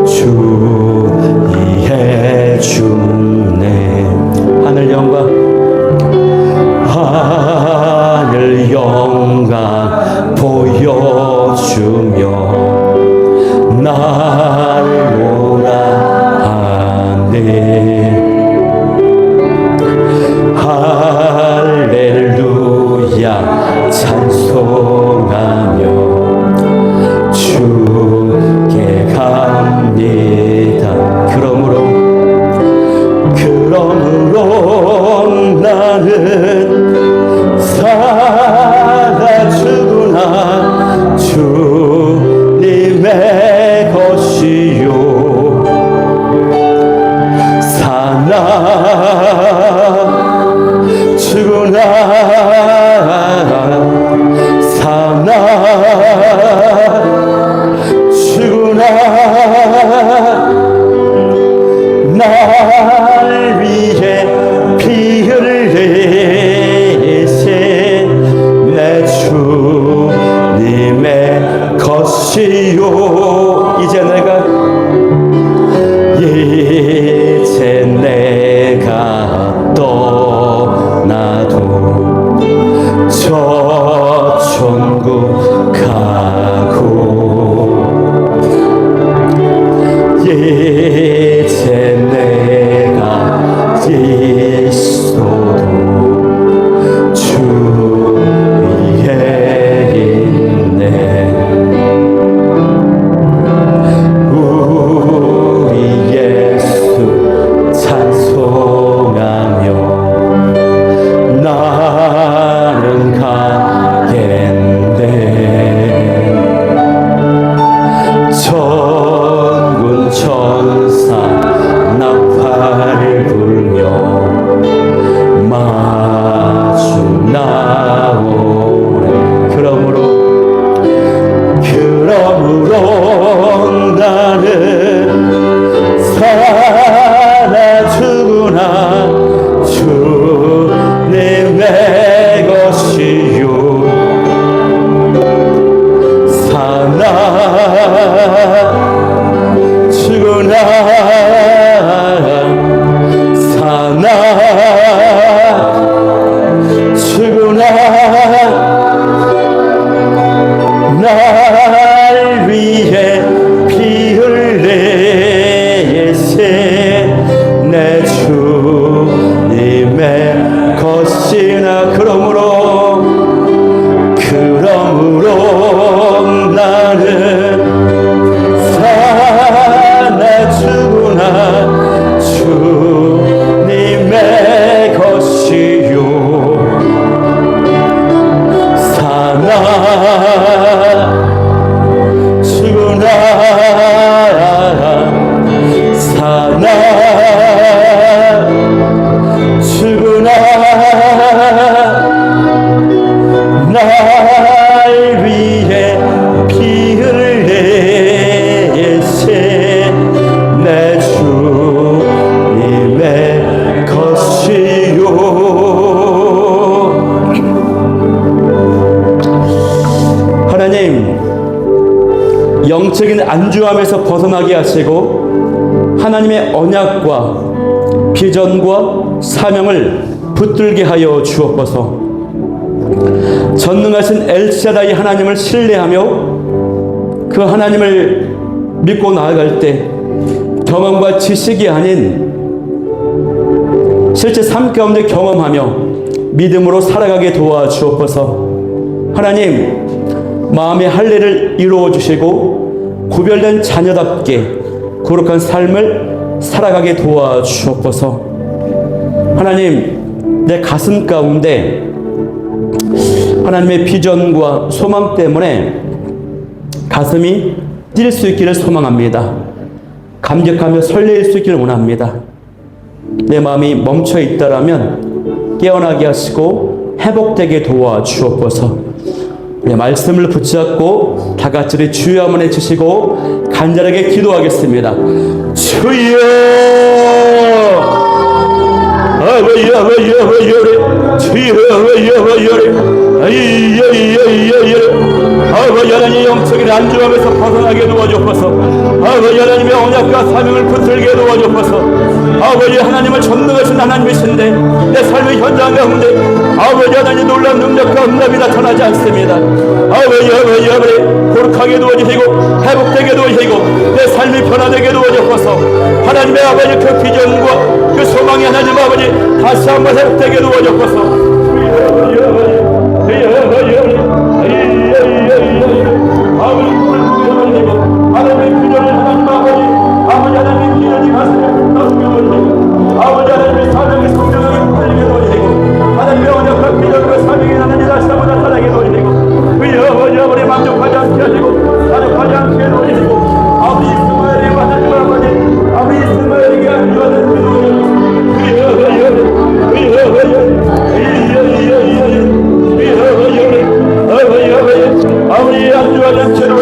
주 위에 죽네. 하늘 영광 하늘 영광 보여주며 날 오라 하네. 할렐루야 찬송하며 주께 갑니다. 그러므로 나는 살아주구나 주님의 것이요 살아주구나 살아주구나 날 위해 피 흘리신 내 주님의 것이요 이제 내가 떠나도 저 천국 가고 이제 내가 있어도 주 위에 있네. 우리 예수 찬송하며 나는 가겠네. 천군 천사 나팔 불며 마주 나오네. 그러므로 나는 살아주구나 주님의 것이요 살아주구나 살아주구나 날 위해 피 흘리신 내 주님의 것이나 그러므로 나는 살아주구나 주님의 것이요 살아주구나 살아주구나 날 안주함에서 벗어나게 하시고 하나님의 언약과 비전과 사명을 붙들게 하여 주옵소서. 전능하신 엘샤다이 하나님을 신뢰하며 그 하나님을 믿고 나아갈 때 경험과 지식이 아닌 실제 삶 가운데 경험하며 믿음으로 살아가게 도와주옵소서. 하나님, 마음의 할례를 이루어 주시고 구별된 자녀답게 거룩한 삶을 살아가게 도와주옵소서. 하나님, 내 가슴 가운데 하나님의 비전과 소망 때문에 가슴이 뛸 수 있기를 소망합니다. 감격하며 설레일 수 있기를 원합니다. 내 마음이 멈춰 있다라면 깨어나게 하시고 회복되게 도와주옵소서. 내 말씀을 붙잡고 다 같이 우리 주여 한번 해주시고 간절하게 기도하겠습니다. 주여, 아버지 하나님 영적인 안주함에서 벗어나게 도와주옵소서. 아버지 하나님의 언약과 사명을 붙들게 도와주옵소서. 아버지 하나님을 전능하신 하나님이신데 내 삶의 현장 가운데 아버지 하나님 놀라운 능력과 응답이 나타나지 않습니다. 아버지 거룩하게 도와주시고 회복되게 도와주시고 내 삶이 변화되게 도와주옵소서. 하나님의 아버지 그 비전과 그 소망이 하나님 아버지 다시 한번 회복되게 도와주옵소서. 하나님의 비전을 하나님 아버지 하나님의 비전이 가슴에 따르게 도와주시고 아버지 하나님의 사명이 성령하게 풀리게 도와주시고 하나님의 언약과 비전과 사명이 하나님 다시 한번 나타나게 도와주시고 아버지 만족하지 않게 하시고 만족하지 않게 도와주시고 아버지 이스마엘에게 하나님 아버지 이스마엘에게 안주하는 아버지 안주하는 채로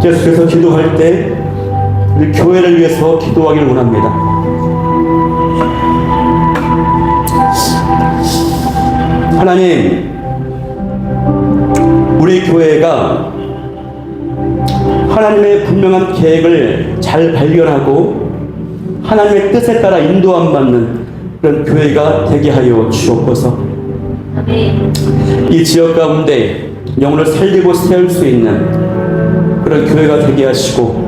계속해서 기도할 때 우리 교회를 위해서 기도하기를 원합니다. 하나님, 우리 교회가 하나님의 분명한 계획을 잘 발견하고 하나님의 뜻에 따라 인도함 받는 그런 교회가 되게 하여 주옵소서. 이 지역 가운데 영혼을 살리고 세울 수 있는 그런 교회가 되게 하시고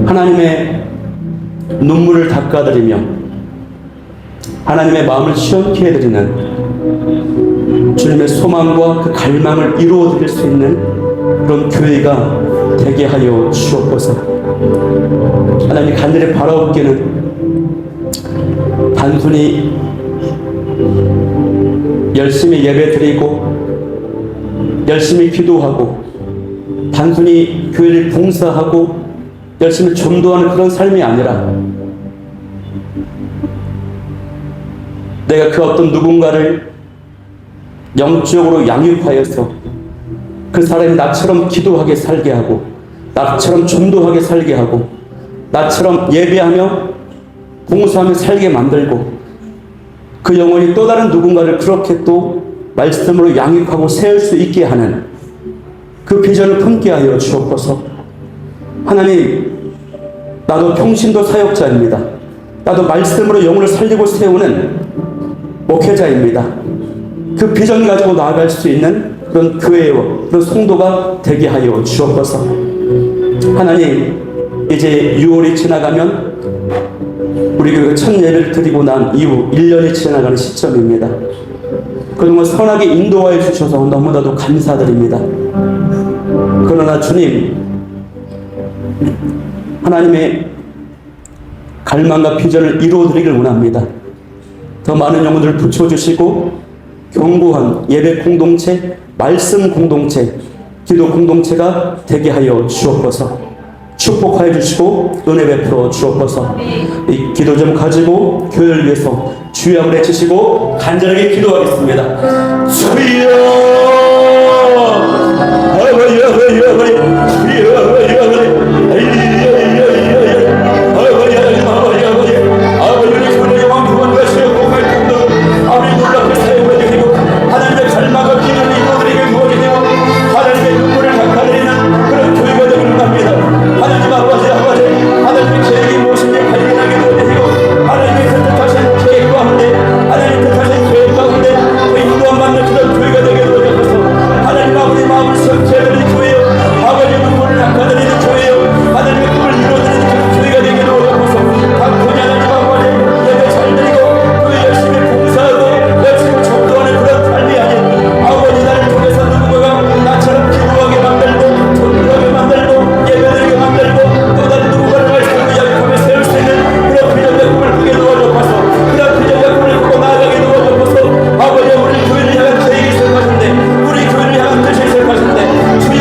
하나님의 눈물을 닦아드리며 하나님의 마음을 시원케 해드리는 주님의 소망과 그 갈망을 이루어드릴 수 있는 그런 교회가 되게 하여 주옵소서. 하나님, 간절히 바라옵기는 단순히 열심히 예배드리고 열심히 기도하고 단순히 교회를 봉사하고 열심히 전도하는 그런 삶이 아니라 내가 그 어떤 누군가를 영적으로 양육하여서 그 사람이 나처럼 기도하게 살게 하고 나처럼 전도하게 살게 하고 나처럼 예배하며 봉사하며 살게 만들고 그 영혼이 또 다른 누군가를 그렇게 또 말씀으로 양육하고 세울 수 있게 하는 그 비전을 품게 하여 주옵소서. 하나님, 나도 평신도 사역자입니다. 나도 말씀으로 영혼을 살리고 세우는 목회자입니다. 그 비전 가지고 나아갈 수 있는 그런 교회와 그런 성도가 되게 하여 주옵소서. 하나님, 이제 6월이 지나가면 우리 교회가 첫 예배를 드리고 난 이후 1년이 지나가는 시점입니다. 그동안 선하게 인도하여 주셔서 너무나도 감사드립니다. 그러나 주님, 하나님의 갈망과 비전을 이루어드리길 원합니다. 더 많은 영혼들을 붙여주시고 견고한 예배 공동체, 말씀 공동체, 기도 공동체가 되게 하여 주옵소서. 축복하여 주시고 은혜 베풀어 주옵소서. 이 기도 좀 가지고 교회를 위해서 주여 한번 외치시고 간절하게 기도하겠습니다. 주여 아버지 아버지 아버지 주여 아버지 아버지 아버지를 손에 왕국한 것이여 공할 뿐도 아버지 놀랍게 사용해 주시고 하나님의 갈망과 기도를 이루어드리게 도와주시고 하나님의 눈물을 닦아드리는 그런 교회가 되기를 원합니다. 하나님 아버지 아버지 하나님의 계획이 무엇인지 발견하게 도와주시고 하나님의 뜻하신 계획 가운데 하나님의 뜻하신 계획 가운데 그 인도함 받는 그런 교회가 되게 도와주셔서 하나님 아버지 마음을 성취해드리는 교회요 아버지 눈물을 닦아드리는 교회요 하나님의 꿈을 이루어드리는 그런 교회가 되게 도와주셔서 단순히 하나님 아버지 예배 잘 드리고 교회 열심히 봉사하고 열심히 전도하는 그런 삶이 아닌 아버지 나를 통해서 누군가가 나처럼 기도하게 만들고 전도하게 만들고 예배드리게 만들고 또 다른 누군가를 말씀으로 약속하며 세울 수 있는 그런 비전의 꿈을 꾸게 도와주옵소서. 그런 비전의 꿈을 꾸고 나아가게 도와주옵소서. 아버지 우리 교회를 향한 계획이 있을 것인데 우리 교회를 향한 뜻이 있을 것인데 주여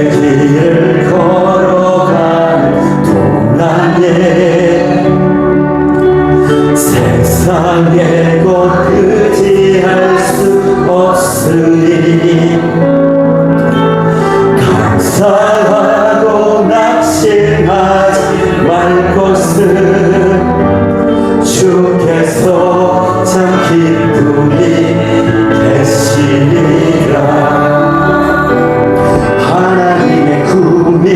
길을 걸어가는 동안에 세상에 곧 의지할 수 없으니 감사하고 낙심하지 말 것은 주께서 참 기쁨이 되시리라. 하나님의 꿈이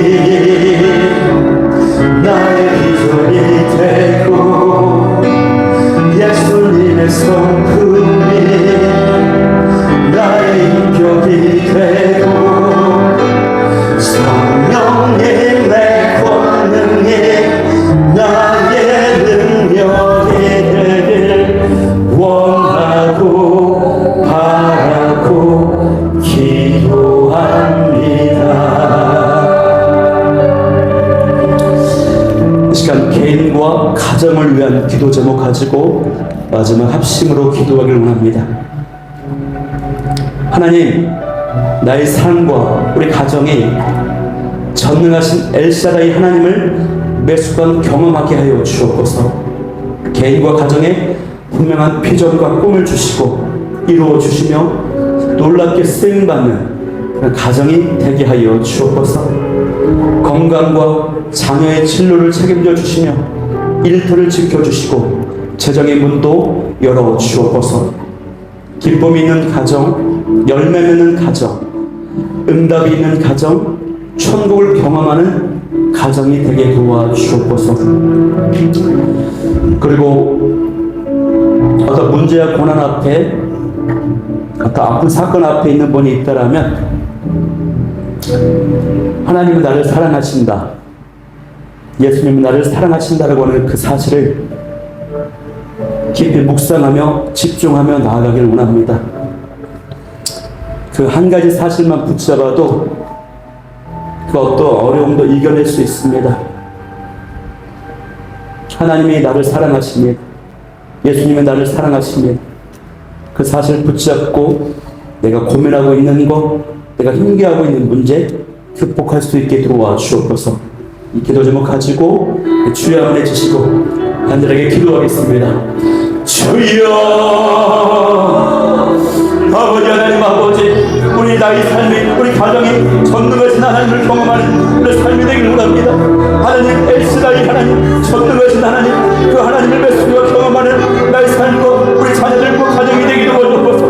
나의 비전이 되고 예수님의 성품이 나의 인격이 되고 성령님의 권능이 나의 능력이 되길 원하고 바라고 기도합니다. 이 시간 개인과 가정을 위한 기도 제목 가지고 마지막 합심으로 기도하기를 원합니다. 하나님, 나의 삶과 우리 가정이 전능하신 엘샤다이 하나님을 매 순간 경험하게 하여 주옵소서. 개인과 가정에 분명한 비전과 꿈을 주시고 이루어 주시며 놀랍게 쓰임받는 그런 가정이 되게 하여 주옵소서. 건강과 자녀의 진로를 책임져 주시며 일터를 지켜주시고 재정의 문도 열어 주옵소서. 기쁨이 있는 가정, 열매 맺는 가정, 응답이 있는 가정, 천국을 경험하는 가정이 되게 도와주옵소서. 그리고 어떤 문제와 고난 앞에, 어떤 아픈 사건 앞에 있는 분이 있다라면 하나님은 나를 사랑하신다, 예수님은 나를 사랑하신다라고 하는 그 사실을 깊이 묵상하며 집중하며 나아가길 원합니다. 그 한 가지 사실만 붙잡아도 그 어떤 어려움도 이겨낼 수 있습니다. 하나님이 나를 사랑하십니다. 예수님이 나를 사랑하십니다. 그 사실을 붙잡고 내가 고민하고 있는 것, 내가 힘겨워하고 있는 문제 극복할 수 있게 도와 주옵소서. 이 기도 제목 가지고 주여 안에 주시고 간절하게 기도하겠습니다. 주여, 아버지, 하나님 아버지, 우리 나의 삶이, 우리 가정이 전능하신 하나님을 경험하는 우리 삶이 되길 원합니다. 하나님 엘시다이 하나님, 전능하신 하나님, 그 하나님을 맺으며 경험하는 나의 삶과 우리 자녀들과 가정이 되기를 원하옵소서.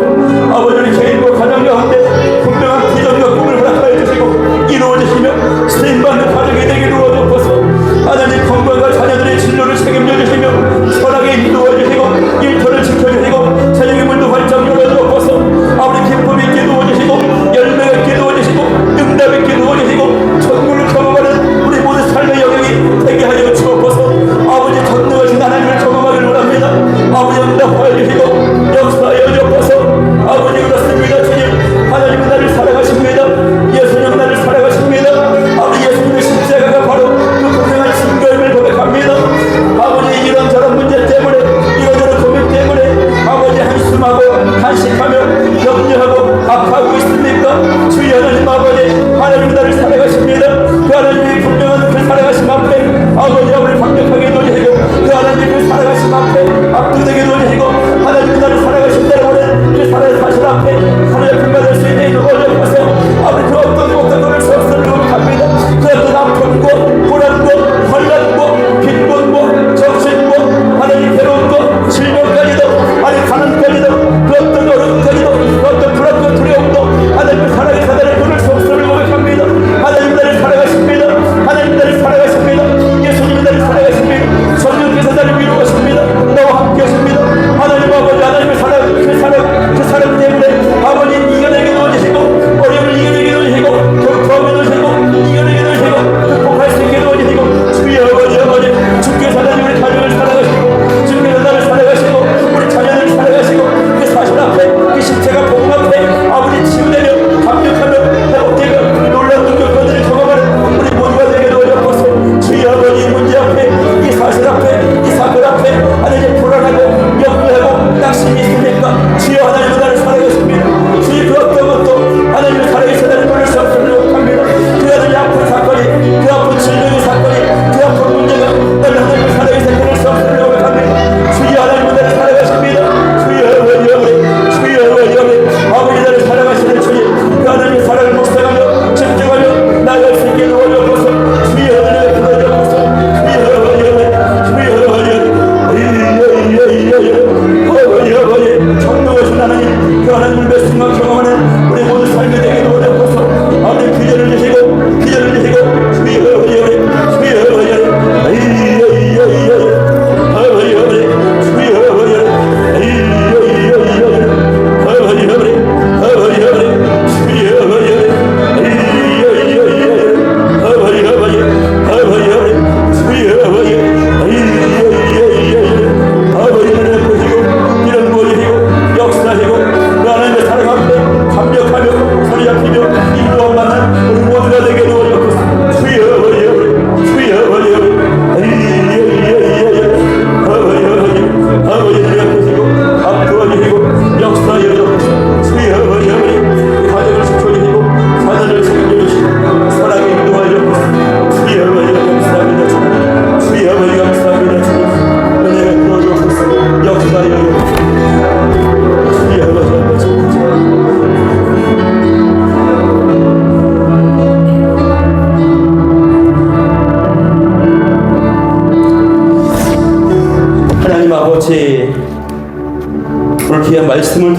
아버지, 우리 개인과 가정 가운데 분명한 비전과 꿈을 허락하여 주시고 이루어지시며 쓰임받는 가정이 되기를 원하옵소서. 하나님 건강과 자녀들의 진로를 책임져 주시며 선하게 인도해 주시고 일터를 지켜주시고 재정의 문도 활짝 열어주옵소서. 아버지 기쁨이 있게 도와주시고 열매가 있게 도와주시고 응답이 있게 도와주시고 천국을 경험하는 우리 모든 삶의 영역이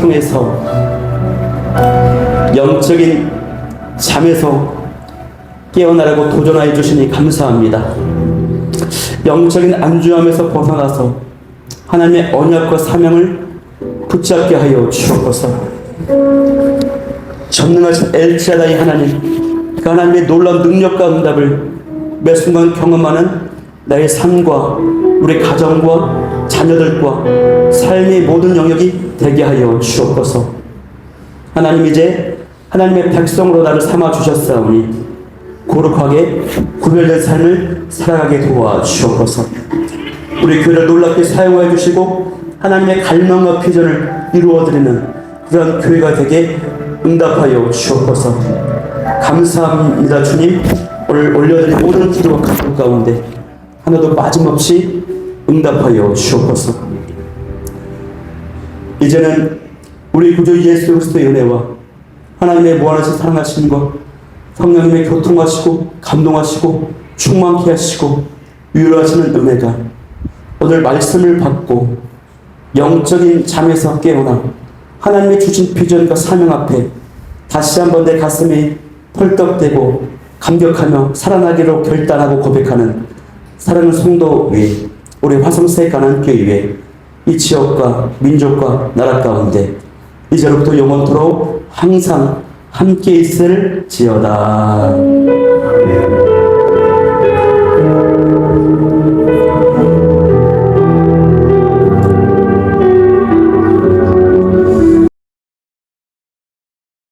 통해서 영적인 잠에서 깨어나라고 도전하여 주시니 감사합니다. 영적인 안주함에서 벗어나서 하나님의 언약과 사명을 붙잡게 하여 주옵소서. 전능하신 엘샤다이 하나님, 그 하나님의 놀라운 능력과 응답을 매 순간 경험하는 나의 삶과 우리 가정과 자녀들과 삶의 모든 영역이 되게 하여 주옵소서. 하나님, 이제 하나님의 백성으로 나를 삼아 주셨사오니 거룩하게 구별된 삶을 살아가게 도와주옵소서. 우리 교회를 놀랍게 사용하여 주시고 하나님의 갈망과 비전을 이루어드리는 그런 교회가 되게 응답하여 주옵소서. 감사합니다. 주님, 오늘 올려드린 모든 기도와 간구 가운데 하나도 빠짐없이 응답하여 주옵소서. 이제는 우리 구주 예수 그리스도의 은혜와 하나님의 무한하신 사랑하심과 성령님의 교통하시고 감동하시고 충만케 하시고 위로하시는 은혜가 오늘 말씀을 받고 영적인 잠에서 깨어나 하나님이 주신 비전과 사명 앞에 다시 한번 내 가슴이 펄떡대고 감격하며 살아나기로 결단하고 고백하는 사랑하는 성도 위에, 우리 화성새 가난교회 위에, 이 지역과 민족과 나라 가운데 이제로부터 영원토록 항상 함께 있을지어다.